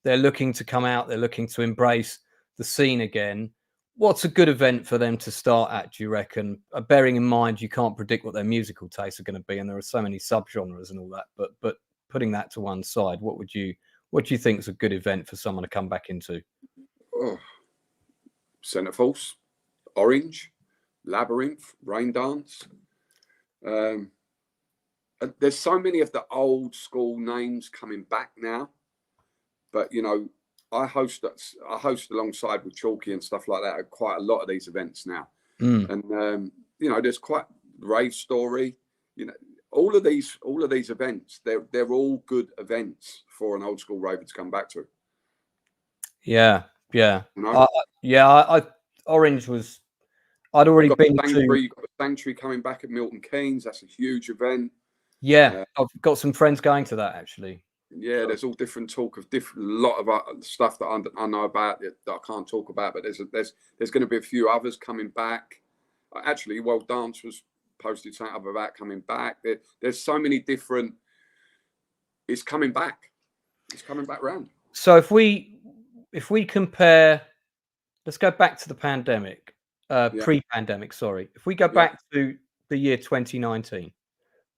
S2: They're looking to come out. They're looking to embrace the scene again. What's a good event for them to start at, do you reckon? Bearing in mind you can't predict what their musical tastes are going to be, and there are so many subgenres and all that. But putting that to one side, what do you think is a good event for someone to come back into?
S3: Centerforce, Orange, Labyrinth, Rain Dance. There's so many of the old school names coming back now, but you know, I host alongside with Chalky and stuff like that at quite a lot of these events now. And you know, there's quite Rave Story, you know, all of these events, they're all good events for an old school raver to come back to.
S2: Yeah. You know? Orange was, I'd already been to.
S3: You've got the Sanctuary coming back at Milton Keynes. That's a huge event.
S2: Yeah, I've got some friends going to that actually.
S3: Yeah, there's all different talk of different lot of stuff that I know about that I can't talk about, but there's going to be a few others coming back. Actually, World Dance was posted something up about coming back. There's so many different. It's coming back. It's coming back round.
S2: So if we compare, let's go back to the pandemic, pre-pandemic. Sorry, if we go back to the year 2019.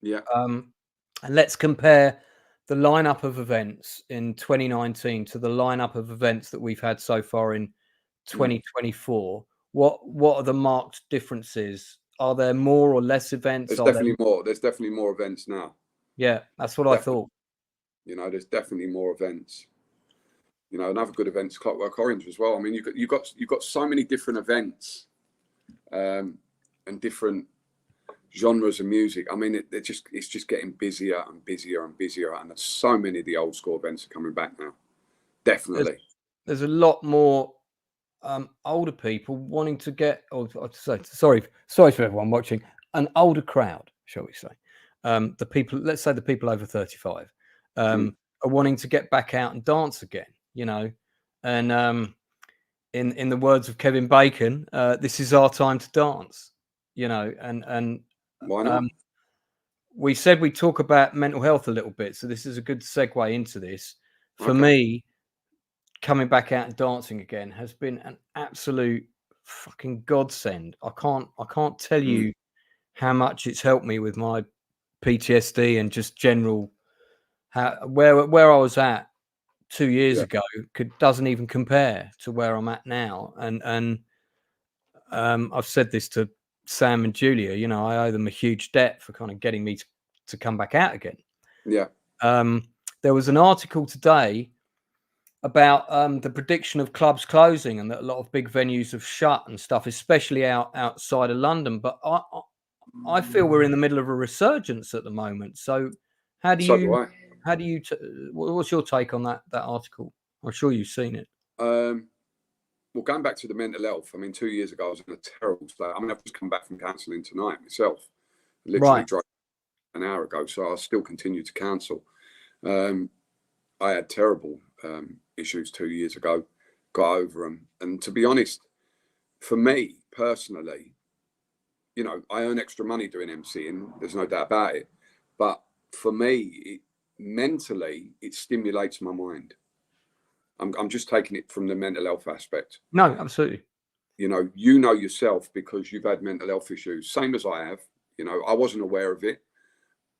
S3: Yeah.
S2: And let's compare the lineup of events in 2019 to the lineup of events that we've had so far in 2024. What are the marked differences? Are there more or less events?
S3: There's definitely more. There's definitely more events now.
S2: Yeah, that's what I thought.
S3: You know, there's definitely more events. You know, another good event's Clockwork Orange as well. I mean, you've got so many different events, and different genres of music. I mean, it's just getting busier and busier and busier, and there's so many of the old school events are coming back now. Definitely,
S2: there's a lot more older people wanting to get. Sorry for everyone watching. An older crowd, shall we say? The people, let's say the people over 35, are wanting to get back out and dance again. You know, and in the words of Kevin Bacon, this is our time to dance. You know, and
S3: why not?
S2: We said we'd talk about mental health a little bit, so this is a good segue into this. For me, coming back out and dancing again has been an absolute fucking godsend. I can't tell you how much it's helped me with my PTSD and just general where I was at 2 years ago doesn't even compare to where I'm at now. And I've said this to Sam and Julia, you know, I owe them a huge debt for kind of getting me to come back out again.
S3: Yeah.
S2: There was an article today about the prediction of clubs closing and that a lot of big venues have shut and stuff, especially outside of London. But I feel we're in the middle of a resurgence at the moment. So what's your take on that article? I'm sure you've seen it.
S3: Well, going back to the mental health, I mean, 2 years ago, I was in a terrible state. I mean, I've just come back from counselling tonight myself. Literally drove an hour ago, so I still continue to counsel. I had terrible issues 2 years ago, got over them. And to be honest, for me personally, you know, I earn extra money doing MCing. There's no doubt about it. But for me, mentally, it stimulates my mind. I'm just taking it from the mental health aspect.
S2: No, absolutely.
S3: You know yourself because you've had mental health issues, same as I have. I wasn't aware of it.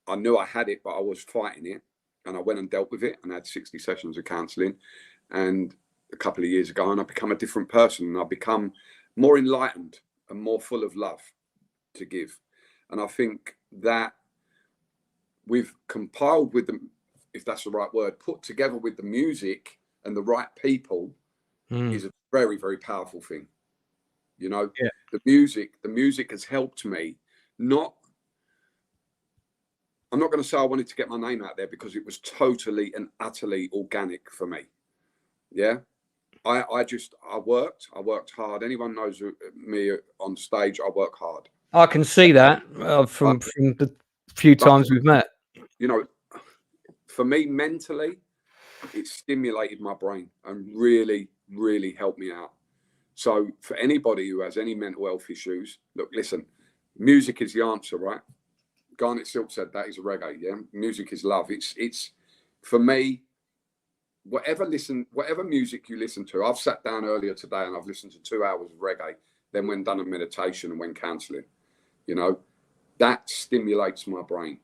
S3: I knew I had it, but I was fighting it. And I went and dealt with it and had 60 sessions of counselling. And a couple of years ago, and I become a different person. And I become more enlightened and more full of love to give. And I think that we've compiled with them, if that's the right word, put together with the music and the right people is a very, very powerful thing. The music has helped me. I'm not going to say I wanted to get my name out there because it was totally and utterly organic for me. Yeah. I worked hard. Anyone knows me on stage, I work hard.
S2: I can see that from the few times we've met.
S3: For me, mentally, it stimulated my brain and really, really helped me out. So for anybody who has any mental health issues, look, listen, music is the answer, right? Garnet Silk said that is a reggae, yeah? Music is love. It's for me, whatever music you listen to. I've sat down earlier today and I've listened to 2 hours of reggae, then went done a meditation and went counselling. That stimulates my brain.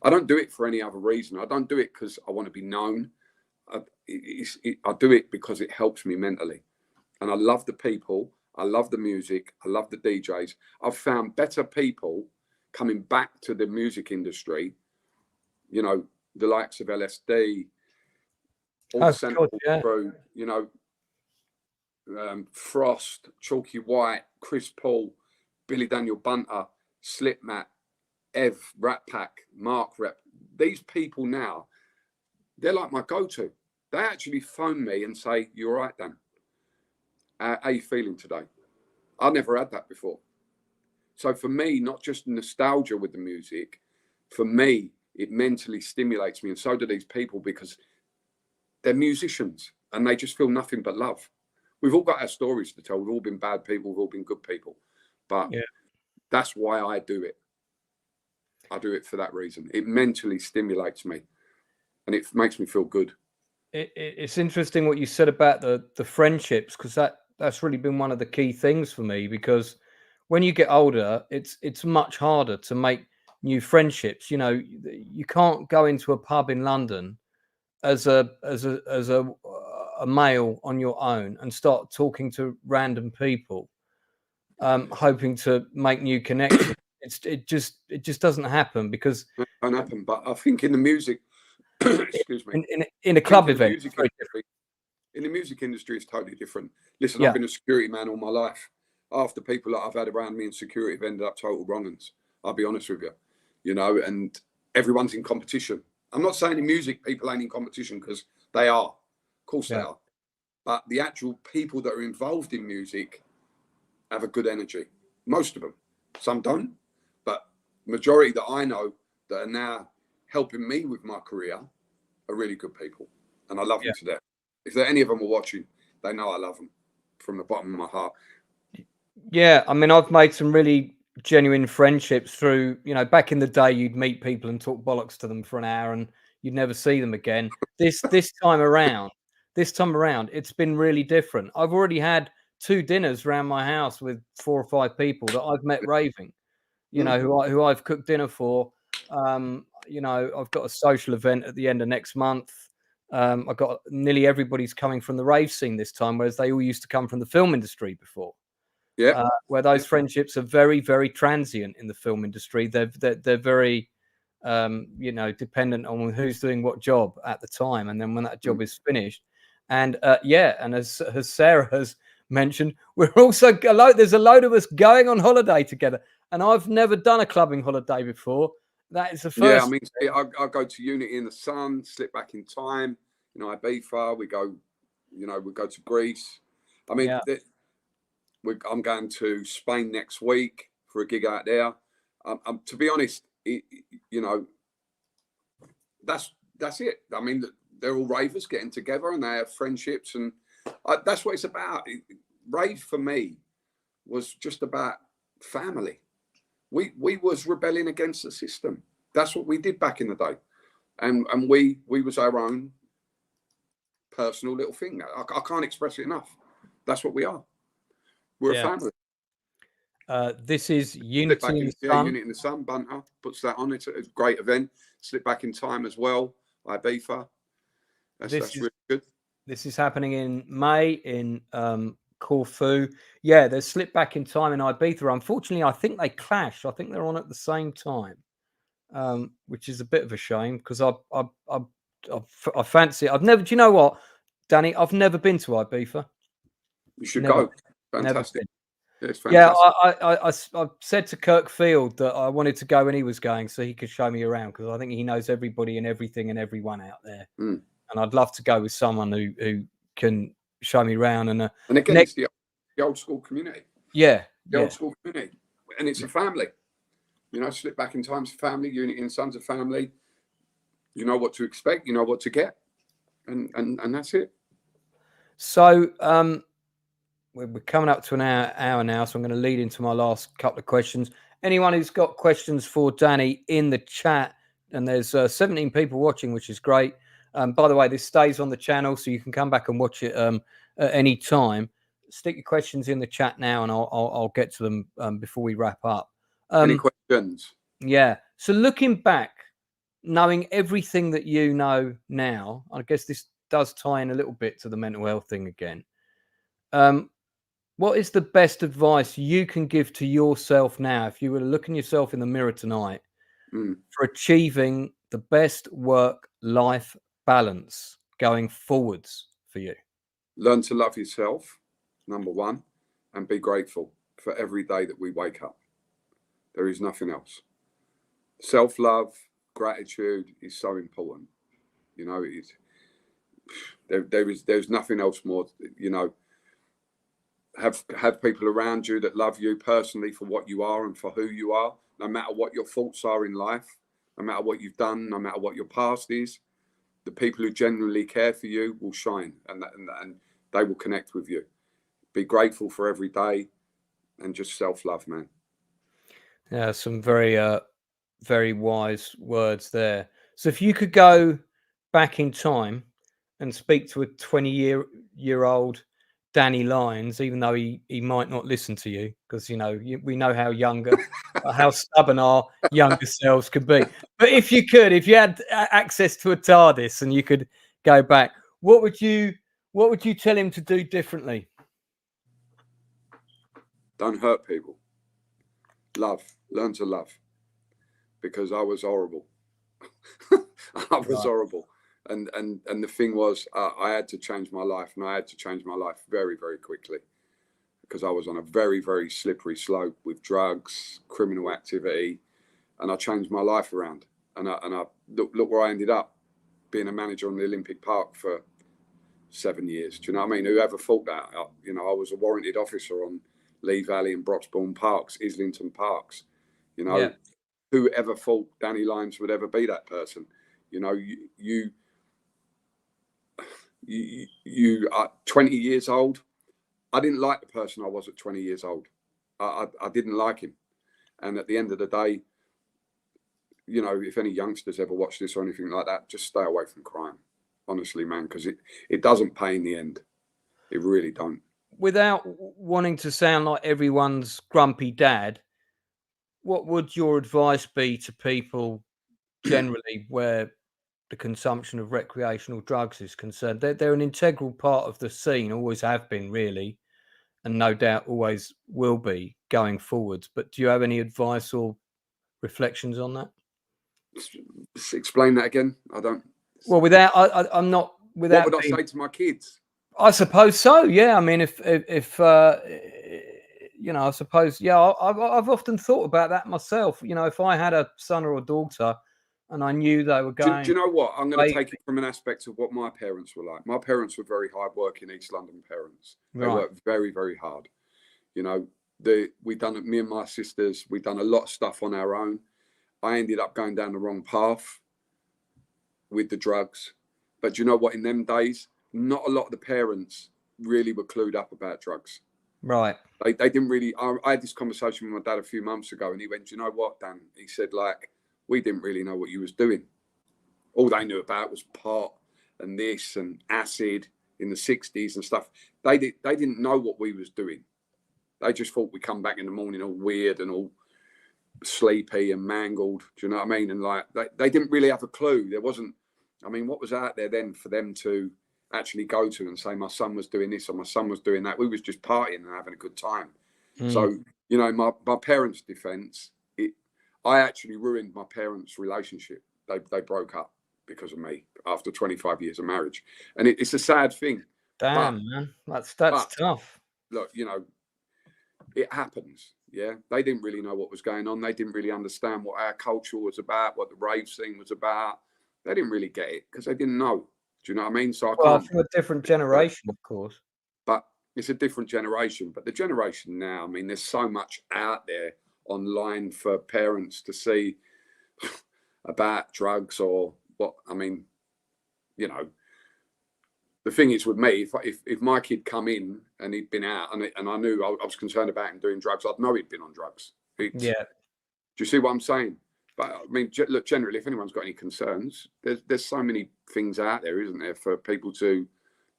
S3: I don't do it for any other reason. I don't do it because I want to be known. I do it because it helps me mentally. And I love the people. I love the music. I love the DJs. I've found better people coming back to the music industry, the likes of Ellis D, all the Centerforce crew, Frost, Chalky White, Chris Paul, Billy Daniel Bunter, Slipmat, Ev, RatPack, Mark Rep. These people now, they're like my go-to. They actually phone me and say, "You all right, Dan? How are you feeling today?" I never had that before. So for me, not just nostalgia with the music, for me, it mentally stimulates me. And so do these people because they're musicians and they just feel nothing but love. We've all got our stories to tell. We've all been bad people. We've all been good people. But that's why I do it. I do it for that reason. It mentally stimulates me and it makes me feel good.
S2: It's interesting what you said about the friendships, because that's really been one of the key things for me, because when you get older, it's much harder to make new friendships. You can't go into a pub in London as a male on your own and start talking to random people, hoping to make new connections. It just doesn't happen because
S3: it don't happen. But I think in the music, excuse me,
S2: in a club event,
S3: in the music industry, it's totally different. Listen, I've been a security man all my life. Half the people that I've had around me in security have ended up total wrong-uns. I'll be honest with you, and everyone's in competition. I'm not saying in music people ain't in competition, because they are. Of course they are. But the actual people that are involved in music have a good energy. Most of them. Some don't. But majority that I know that are now helping me with my career are really good people. And I love them to death. If any of them are watching, they know I love them from the bottom of my heart.
S2: Yeah, I mean, I've made some really genuine friendships through, back in the day, you'd meet people and talk bollocks to them for an hour and you'd never see them again. This time around, it's been really different. I've already had 2 dinners around my house with 4 or 5 people that I've met raving, who I've cooked dinner for. I've got a social event at the end of next month. I've got nearly everybody's coming from the rave scene this time, whereas they all used to come from the film industry before. Where those friendships are very, very transient in the film industry. They're very, dependent on who's doing what job at the time, and then when that job is finished, and and as Sarah has mentioned, we're also there's a load of us going on holiday together, and I've never done a clubbing holiday before. That is the first.
S3: Yeah, I mean, I go to Unity in the Sun, Slip Back in Time. Ibiza. We go to Greece. I mean. I'm going to Spain next week for a gig out there. To be honest, that's it. I mean, they're all ravers getting together and they have friendships, and that's what it's about. Rave for me was just about family. We was rebelling against the system. That's what we did back in the day. And we was our own personal little thing. I can't express it enough. That's what we are. We're a family.
S2: This is Unity in the Sun.
S3: Unity in the Sun. Bunter puts that on. It's a great event. Slip Back in Time as well. Ibiza. That's really good. This
S2: is happening in May in Corfu. Yeah, there's Slip Back in Time in Ibiza. Unfortunately, I think they clash. I think they're on at the same time, which is a bit of a shame because I fancy it. I've never. Do you know what, Danny? I've never been to Ibiza.
S3: You should go. Fantastic.
S2: Yeah, I said to Kirk Field that I wanted to go when he was going so he could show me around because I think he knows everybody and everything and everyone out there. And I'd love to go with someone who can show me around. And
S3: again, it's the old school community.
S2: Yeah.
S3: The old school community. And it's a family. You know, Slip Back in Time's a family, Unity in Sun's a family. You know what to expect, you know what to get. And that's it.
S2: So we're coming up to an hour now, so I'm going to lead into my last couple of questions. Anyone who's got questions for Danny in the chat, and there's 17 people watching, which is great. By the way, this stays on the channel, so you can come back and watch it at any time. Stick your questions in the chat now, and I'll get to them before we wrap up.
S3: Any questions?
S2: Yeah. So looking back, knowing everything that you know now, I guess this does tie in a little bit to the mental health thing again. What is the best advice you can give to yourself now, if you were looking yourself in the mirror tonight, for achieving the best work-life balance going forwards for you?
S3: Learn to love yourself, number one, and be grateful for every day that we wake up. There is nothing else. Self-love, gratitude is so important. You know, there's nothing else more, you know. Have people around you that love you personally for what you are and for who you are, no matter what your faults are in life, no matter what you've done, no matter what your past is. The people who genuinely care for you will shine and they will connect with you. Be grateful for every day and just self-love, man.
S2: Yeah, some very, very wise words there. So if you could go back in time and speak to a 20-year-old Danny Lyons, even though he might not listen to you, because, you know, we know how how stubborn our younger selves could be. But if you had access to a TARDIS and you could go back, what would you tell him to do differently?
S3: Don't hurt people. Learn to love, because I was horrible. I was horrible. And the thing was, I had to change my life, and I had to change my life very, very quickly, because I was on a very, very slippery slope with drugs, criminal activity, and I changed my life around. And I look where I ended up, being a manager on the Olympic Park for 7 years. Do you know what I mean? Whoever thought that? You know, I was a warranted officer on Lee Valley and Broxbourne Parks, Islington Parks. You know, whoever thought Danny Lyons would ever be that person? You know, you are 20 years old. I didn't like the person I was at 20 years old. I didn't like him. And at the end of the day, you know, if any youngsters ever watch this or anything like that, just stay away from crime. Honestly, man, because it doesn't pay in the end. It really don't.
S2: Without wanting to sound like everyone's grumpy dad, what would your advice be to people generally where the consumption of recreational drugs is concerned? They're an integral part of the scene, always have been, really, and no doubt always will be going forwards. But do you have any advice or reflections on that?
S3: Just explain that again. I don't.
S2: Well, I'm not. Without.
S3: What would I say to my kids?
S2: I suppose so. Yeah. I mean, if you know, I suppose. Yeah. I've often thought about that myself. You know, if I had a son or a daughter, and I knew they were going.
S3: Do you know what? I'm going to take it from an aspect of what my parents were like. My parents were very hard-working East London parents. They worked very, very hard. You know, me and my sisters, we done a lot of stuff on our own. I ended up going down the wrong path with the drugs. But you know what? In them days, not a lot of the parents really were clued up about drugs.
S2: Right.
S3: They didn't really. I had this conversation with my dad a few months ago, and he went, "You know what, Dan?" He said, "Like, we didn't really know what you was doing. All they knew about was pot and this and acid in the 60s and stuff. They didn't know what we was doing. They just thought we come back in the morning all weird and all sleepy and mangled. Do you know what I mean? And like they didn't really have a clue. There wasn't, I mean, what was out there then for them to actually go to and say my son was doing this or my son was doing that? We was just partying and having a good time. So, you know, my parents' defense, I actually ruined my parents' relationship. They broke up because of me after 25 years of marriage. And it's a sad thing.
S2: Damn, man. That's tough.
S3: Look, you know, it happens. Yeah. They didn't really know what was going on. They didn't really understand what our culture was about, what the rave scene was about. They didn't really get it because they didn't know. Do you know what I mean? So I can't.
S2: From a different generation, of course.
S3: But it's a different generation. But the generation now, I mean, there's so much out there online for parents to see about drugs or what. I mean, you know, the thing is with me, if my kid come in and he'd been out and I knew I was concerned about him doing drugs, I'd know he'd been on drugs. Do you see what I'm saying? But I mean, look, generally, if anyone's got any concerns, there's so many things out there, isn't there, for people to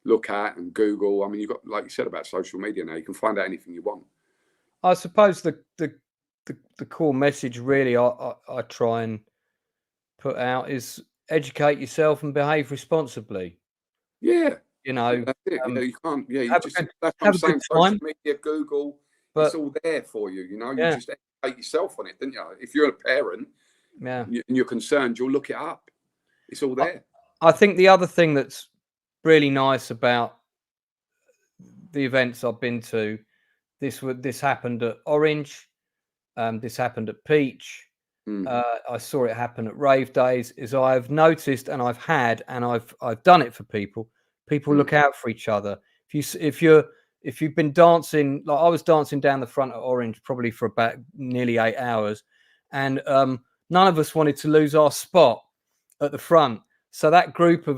S3: look at and Google. I mean, you've got, like you said about social media now, you can find out anything you want.
S2: I suppose the core message really I try and put out is educate yourself and behave responsibly.
S3: Yeah.
S2: You know,
S3: you can't, you
S2: have
S3: just,
S2: a good,
S3: that's what
S2: have
S3: I'm
S2: a
S3: saying,
S2: good
S3: social
S2: time.
S3: media, Google,
S2: But
S3: it's all there for you, you know, you
S2: yeah.
S3: just educate yourself on it, don't you? If you're a parent and you're concerned, you'll look it up. It's all there.
S2: I think the other thing that's really nice about the events I've been to, this happened at Orange, this happened at Peach, I saw it happen at Rave Days, is I've noticed and I've done it for people. People look out for each other. If you've been dancing, like I was dancing down the front of Orange probably for about nearly 8 hours, and none of us wanted to lose our spot at the front. So that group of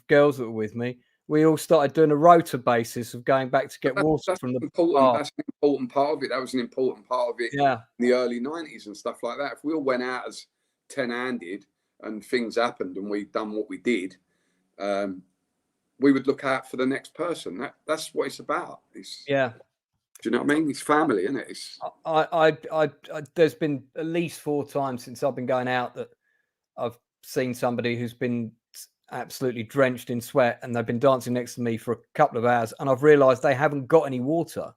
S2: girls that were with me, we all started doing a rota basis of going back to get water from the bar.
S3: That's an important part of it. That was an important part of it in the early 90s and stuff like that. If we all went out as 10-handed and things happened and we'd done what we did, we would look out for the next person. That's what it's about. Do you know what I mean? It's family, isn't it?
S2: I there's been at least 4 times since I've been going out that I've seen somebody who's been absolutely drenched in sweat and they've been dancing next to me for a couple of hours and I've realized they haven't got any water.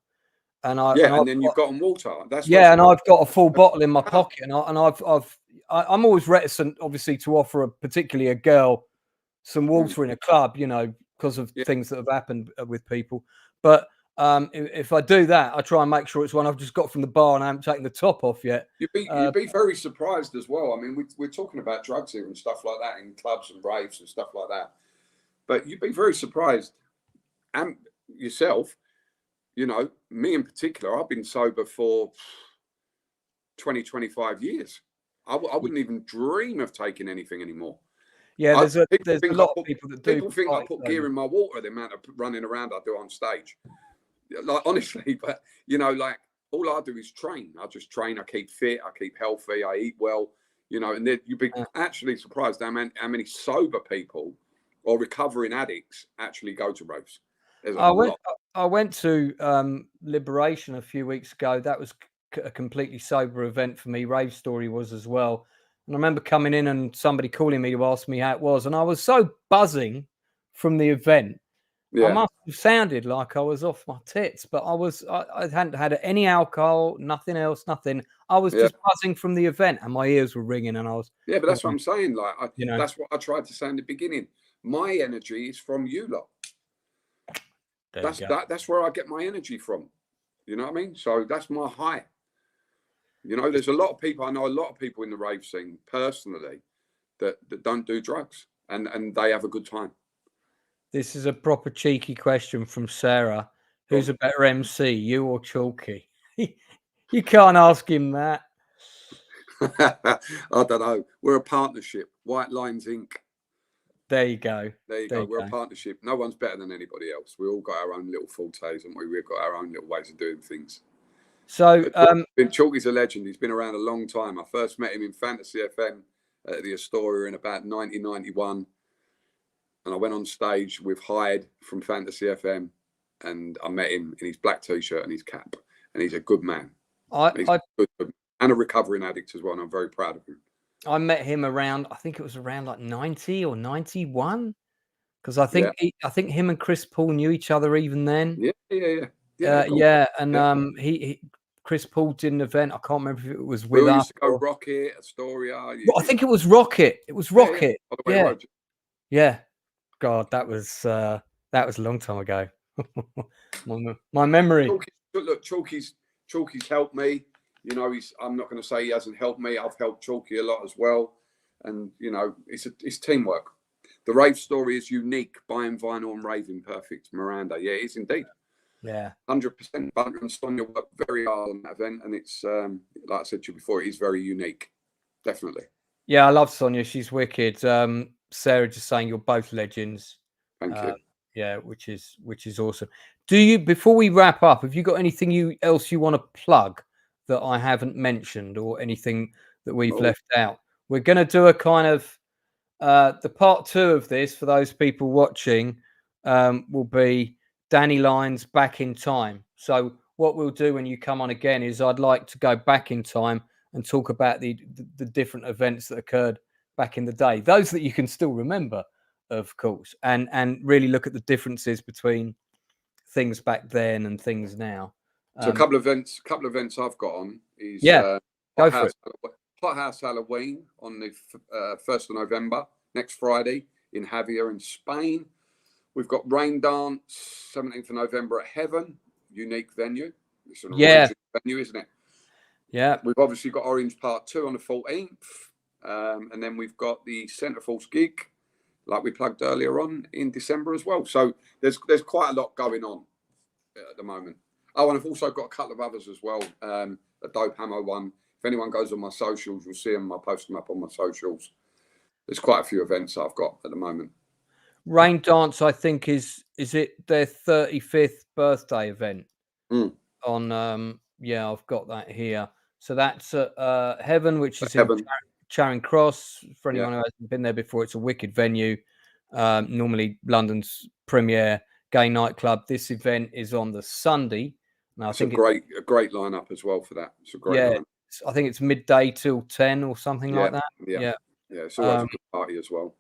S2: And then
S3: you've got them water.
S2: And I've got a full bottle in my pocket and I'm always reticent, obviously, to offer particularly a girl some water in a club, you know, because of things that have happened with people. But if I do that, I try and make sure it's one I've just got from the bar and I haven't taken the top off yet.
S3: You'd be very surprised as well. I mean, we're talking about drugs here and stuff like that in clubs and raves and stuff like that. But you'd be very surprised. And yourself, you know, me in particular, I've been sober for 20, 25 years. I wouldn't even dream of taking anything anymore.
S2: Yeah, there's a lot of people that do.
S3: People think I put gear in my water, the amount of running around I do on stage. Like, honestly, but, you know, like, all I do is train. I just train. I keep fit. I keep healthy. I eat well, you know, and then you'd be actually surprised how many sober people or recovering addicts actually go to raves.
S2: I went to Liberation a few weeks ago. That was a completely sober event for me. Rave Story was as well. And I remember coming in and somebody calling me to ask me how it was. And I was so buzzing from the event. I must have sounded like I was off my tits, but I hadn't had any alcohol, nothing else, nothing. I was just buzzing from the event and my ears were ringing and I was...
S3: Yeah, but that's what I'm saying. Like, that's what I tried to say in the beginning. My energy is from you lot. That's where I get my energy from. You know what I mean? So that's my high. You know, there's a lot of people, I know a lot of people in the rave scene personally that don't do drugs and they have a good time.
S2: This is a proper cheeky question from Sarah. Who's a better MC, you or Chalky? You can't ask him that.
S3: I don't know. We're a partnership. White Lines Inc.
S2: There you go.
S3: There you go. We're a partnership. No one's better than anybody else. We all got our own little fortes, and we've got our own little ways of doing things.
S2: So,
S3: Chalky's a legend. He's been around a long time. I first met him in Fantasy FM at the Astoria in about 1991. And I went on stage with Hyde from Fantasy FM, and I met him in his black T-shirt and his cap. And he's a good man. And a recovering addict as well, and I'm very proud of him.
S2: I met him around, I think it was around like 90 or 91, because I think him and Chris Paul knew each other even then. And Chris Paul did an event. I can't remember if it was with us.
S3: Used to go Rocket, Astoria.
S2: I think it was Rocket. It was Rocket. Yeah. God, that was a long time ago. my memory.
S3: Chalky's helped me. You know, I'm not going to say he hasn't helped me. I've helped Chalky a lot as well. And, you know, it's teamwork. The rave story is unique. Buying vinyl and raving perfect. Miranda. Yeah, it is indeed.
S2: Yeah.
S3: 100%. Bunter and Sonia worked very hard on that event. And it's, like I said to you before, it is very unique. Definitely.
S2: Yeah, I love Sonia. She's wicked. Sarah just saying you're both legends.
S3: Thank you.
S2: Yeah, which is awesome. Do you, before we wrap up, have you got anything else you want to plug that I haven't mentioned, or anything that we've left out? We're going to do a kind of the part 2 of this for those people watching will be Danny Lyons Back in Time. So what we'll do when you come on again is I'd like to go back in time and talk about the different events that occurred back in the day, those that you can still remember, of course, and really look at the differences between things back then and things now.
S3: So a couple of events I've got on is
S2: go for it.
S3: Hot House Halloween on the 1st of November, next Friday in Javier in Spain. We've got Rain Dance 17th of November at Heaven, unique venue. It's an original venue, isn't it?
S2: Yeah.
S3: We've obviously got Orange Part 2 on the 14th. And then we've got the Centerforce gig, like we plugged earlier on, in December as well. So there's quite a lot going on at the moment. Oh, and I've also got a couple of others as well. A Dope Hammer one. If anyone goes on my socials, you'll see them. I'll post them up on my socials. There's quite a few events I've got at the moment.
S2: Rain Dance, I think, is it their 35th birthday event? On I've got that here. So that's at Heaven, which is in Charing Cross. For anyone who hasn't been there before, it's a wicked venue. Normally London's premier gay nightclub. This event is on the Sunday. Now, I think
S3: a great lineup as well for that. It's a great lineup.
S2: I think it's midday till 10 or something like that.
S3: Yeah. It's always a good party as well.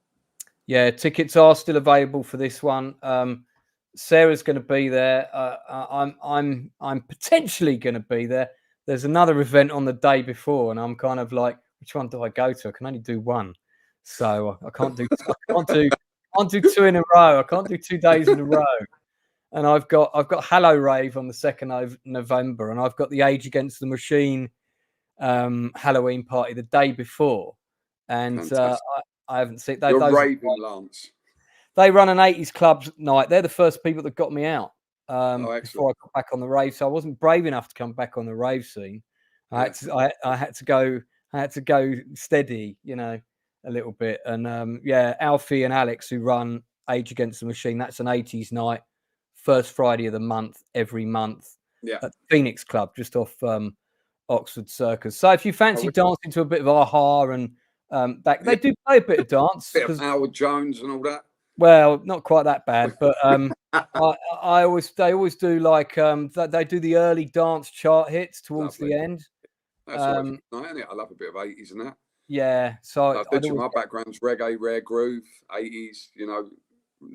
S2: Yeah, tickets are still available for this one. Sarah's going to be there. I'm potentially going to be there. There's another event on the day before, and I'm kind of like, which one do I go to? I can only do one, so I can't do 2 in a row. I can't do 2 days in a row. And I've got Hello Rave on the 2nd of November, and I've got the Age Against the Machine Halloween party the day before. And I haven't seen those.
S3: You're raving, Lance.
S2: They run an 80s club night. They're the first people that got me out before I got back on the rave. So I wasn't brave enough to come back on the rave scene. I had to go steady, a little bit. And Alfie and Alex, who run Age Against the Machine, that's an 80s night, first Friday of the month, every month at Phoenix Club, just off Oxford Circus. So if you fancy dancing to a bit of Aha and they do play a bit of dance.
S3: Bit of Howard Jones and all that.
S2: Well, not quite that bad, but they always do like they do the early dance chart hits towards the end.
S3: That's always nice, isn't it? I love a bit of 80s and that.
S2: Yeah, so
S3: my background's reggae, rare groove, 80s.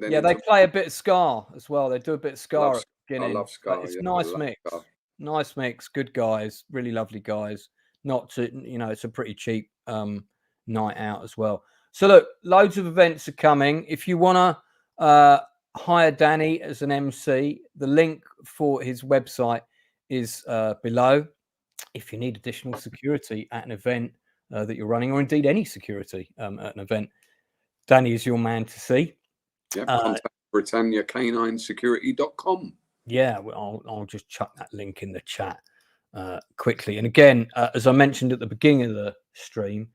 S2: They play a bit of ska as well. They do a bit of ska at the beginning.
S3: I love ska.
S2: It's nice mix. Good guys, really lovely guys. Not to it's a pretty cheap night out as well. So look, loads of events are coming. If you want to hire Danny as an MC, the link for his website is below. If you need additional security at an event that you're running, or indeed any security at an event, Danny is your man to see.
S3: Yeah, contact BritanniaCanineSecurity.com.
S2: Yeah, well, I'll just chuck that link in the chat quickly. And again, as I mentioned at the beginning of the stream,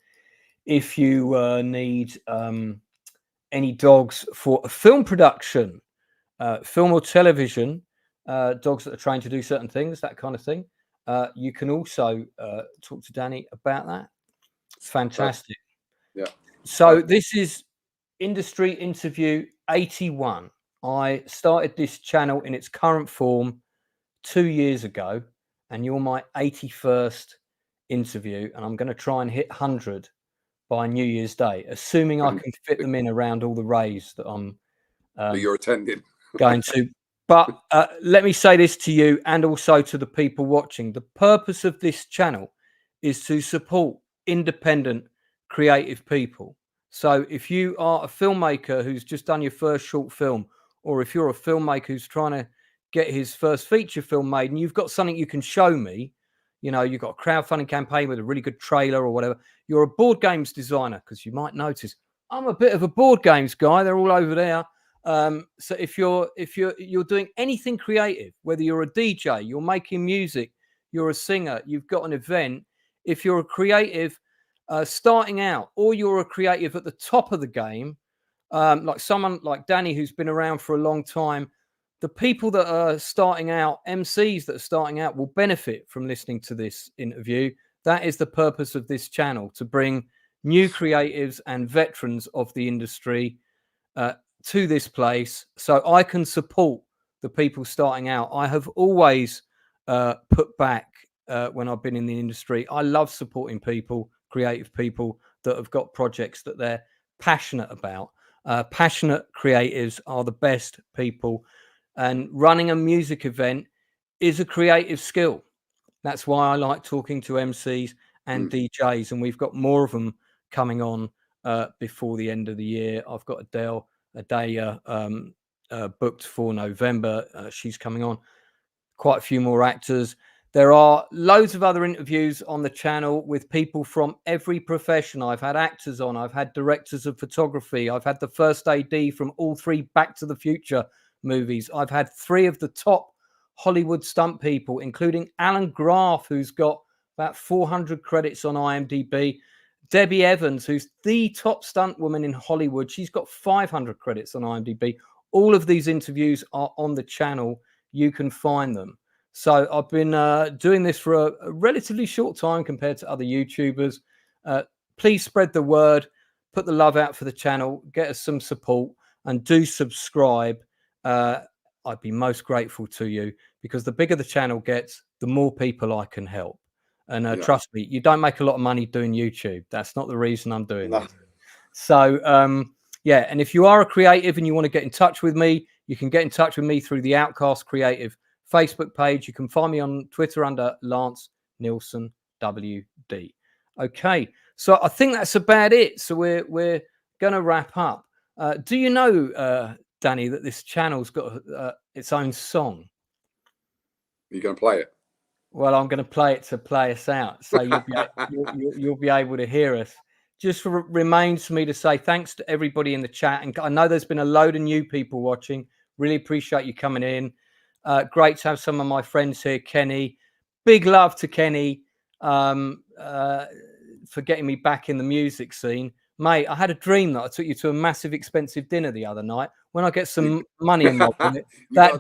S2: if you need any dogs for a film production, film or television, dogs that are trained to do certain things, that kind of thing, you can also talk to Danny about that. It's fantastic.
S3: Yeah.
S2: So this is Industry Interview 81. I started this channel in its current form 2 years ago, and you're my 81st interview, and I'm going to try and hit 100 by New Year's Day, assuming I can fit them in around all the raves that I'm
S3: that you're attending.
S2: going to. But let me say this to you and also to the people watching. The purpose of this channel is to support independent, creative people. So if you are a filmmaker who's just done your first short film, or if you're a filmmaker who's trying to get his first feature film made and you've got something you can show me, you know, you've got a crowdfunding campaign with a really good trailer or whatever, you're a board games designer, because you might notice I'm a bit of a board games guy. They're all over there. So if you're doing anything creative, whether you're a DJ, you're making music, you're a singer, you've got an event, if you're a creative starting out, or you're a creative at the top of the game, like someone like Danny who's been around for a long time, the people that are starting out, MCs that are starting out, will benefit from listening to this interview. That is the purpose of this channel, to bring new creatives and veterans of the industry to this place so I can support the people starting out. I have always put back when I've been in the industry. I love supporting people, creative people that have got projects that they're passionate about. Passionate creatives are the best people, and running a music event is a creative skill. That's why I like talking to MCs and DJs, and we've got more of them coming on before the end of the year. I've got Adele booked for November. She's coming on. Quite a few more actors. There are loads of other interviews on the channel with people from every profession. I've had actors on. I've had directors of photography. I've had the first AD from all 3 Back to the Future movies. I've had 3 of the top Hollywood stunt people, including Alan Graff, who's got about 400 credits on IMDb. Debbie Evans, who's the top stunt woman in Hollywood. She's got 500 credits on IMDb. All of these interviews are on the channel. You can find them. So I've been doing this for a relatively short time compared to other YouTubers. Please spread the word, put the love out for the channel, get us some support, and do subscribe. I'd be most grateful to you, because the bigger the channel gets, the more people I can help. And trust me, you don't make a lot of money doing YouTube. That's not the reason I'm doing this. So, yeah, and if you are a creative and you want to get in touch with me, you can get in touch with me through the Outcast Creative Facebook page. You can find me on Twitter under Lance Nielsen WD. Okay, so I think that's about it. So we're going to wrap up. Do you know, Danny, that this channel's got its own song?
S3: You're going to play it?
S2: Well, I'm going to play it to play us out, so you'll be able to hear us. Just remains for me to say thanks to everybody in the chat, and I know there's been a load of new people watching. Really appreciate you coming in. Great to have some of my friends here. Kenny, big love to Kenny for getting me back in the music scene. Mate, I had a dream that I took you to a massive expensive dinner the other night. When I get some money involved in it, that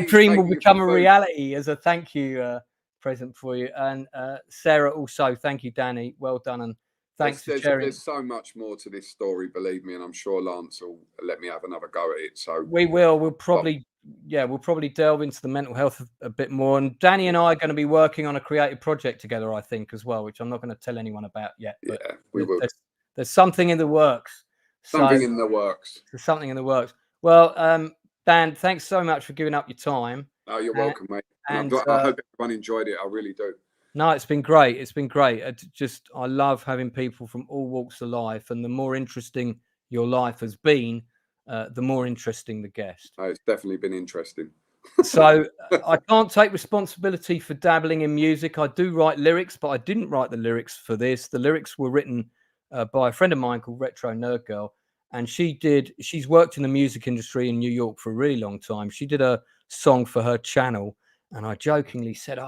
S2: dream will become a reality as a thank you present for you. And Sarah also, thank you, Danny. Well done, and thanks for sharing.
S3: There's so much more to this story, believe me, and I'm sure Lance will let me have another go at it. So
S2: we will. We'll probably delve into the mental health a bit more. And Danny and I are going to be working on a creative project together, I think, as well, which I'm not going to tell anyone about yet. But
S3: yeah, we will.
S2: There's something in the works.
S3: Something in the works.
S2: There's something in the works. Well, Dan, thanks so much for giving up your time.
S3: Oh, you're welcome, mate. And I hope everyone enjoyed it. I really do.
S2: No, it's been great. It's been great. I love having people from all walks of life, and the more interesting your life has been, the more interesting the guest.
S3: Oh, it's definitely been interesting.
S2: So I can't take responsibility for dabbling in music. I do write lyrics, but I didn't write the lyrics for this. The lyrics were written by a friend of mine called Retro Nerd Girl, and she's worked in the music industry in New York for a really long time. She did a song for her channel, and I jokingly said,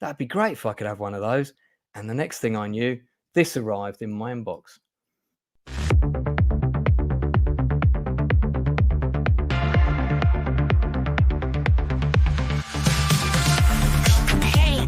S2: that'd be great if I could have one of those. And the next thing I knew, this arrived in my inbox.
S4: Hey,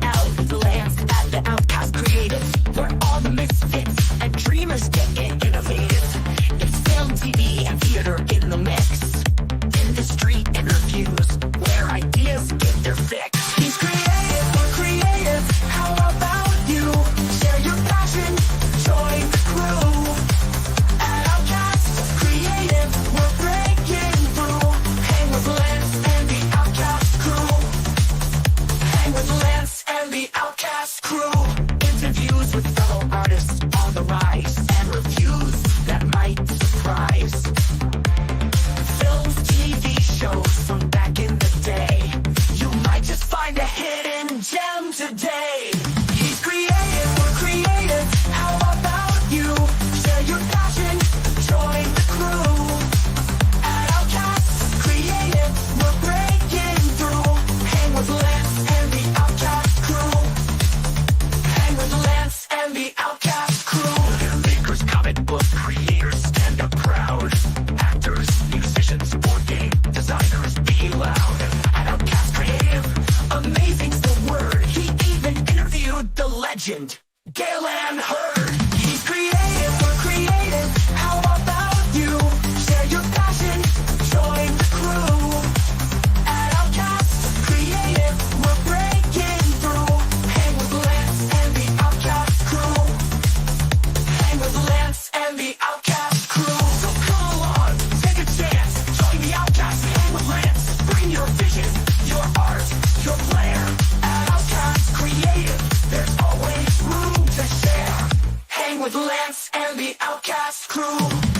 S4: legend, Galen Hurd. He's creative, we're creative. How about you? Share your passion, join the crew. At Outcast Creative, we're breaking through. Hang with Lance and the Outcast crew. Hang with Lance and the Outcast crew. So come along, take a chance. Join the Outcast, hang with Lance. Bring your vision, your art, your flair. At Outcast Creative, there's always room to share. Hang with Lance and the Outcast crew.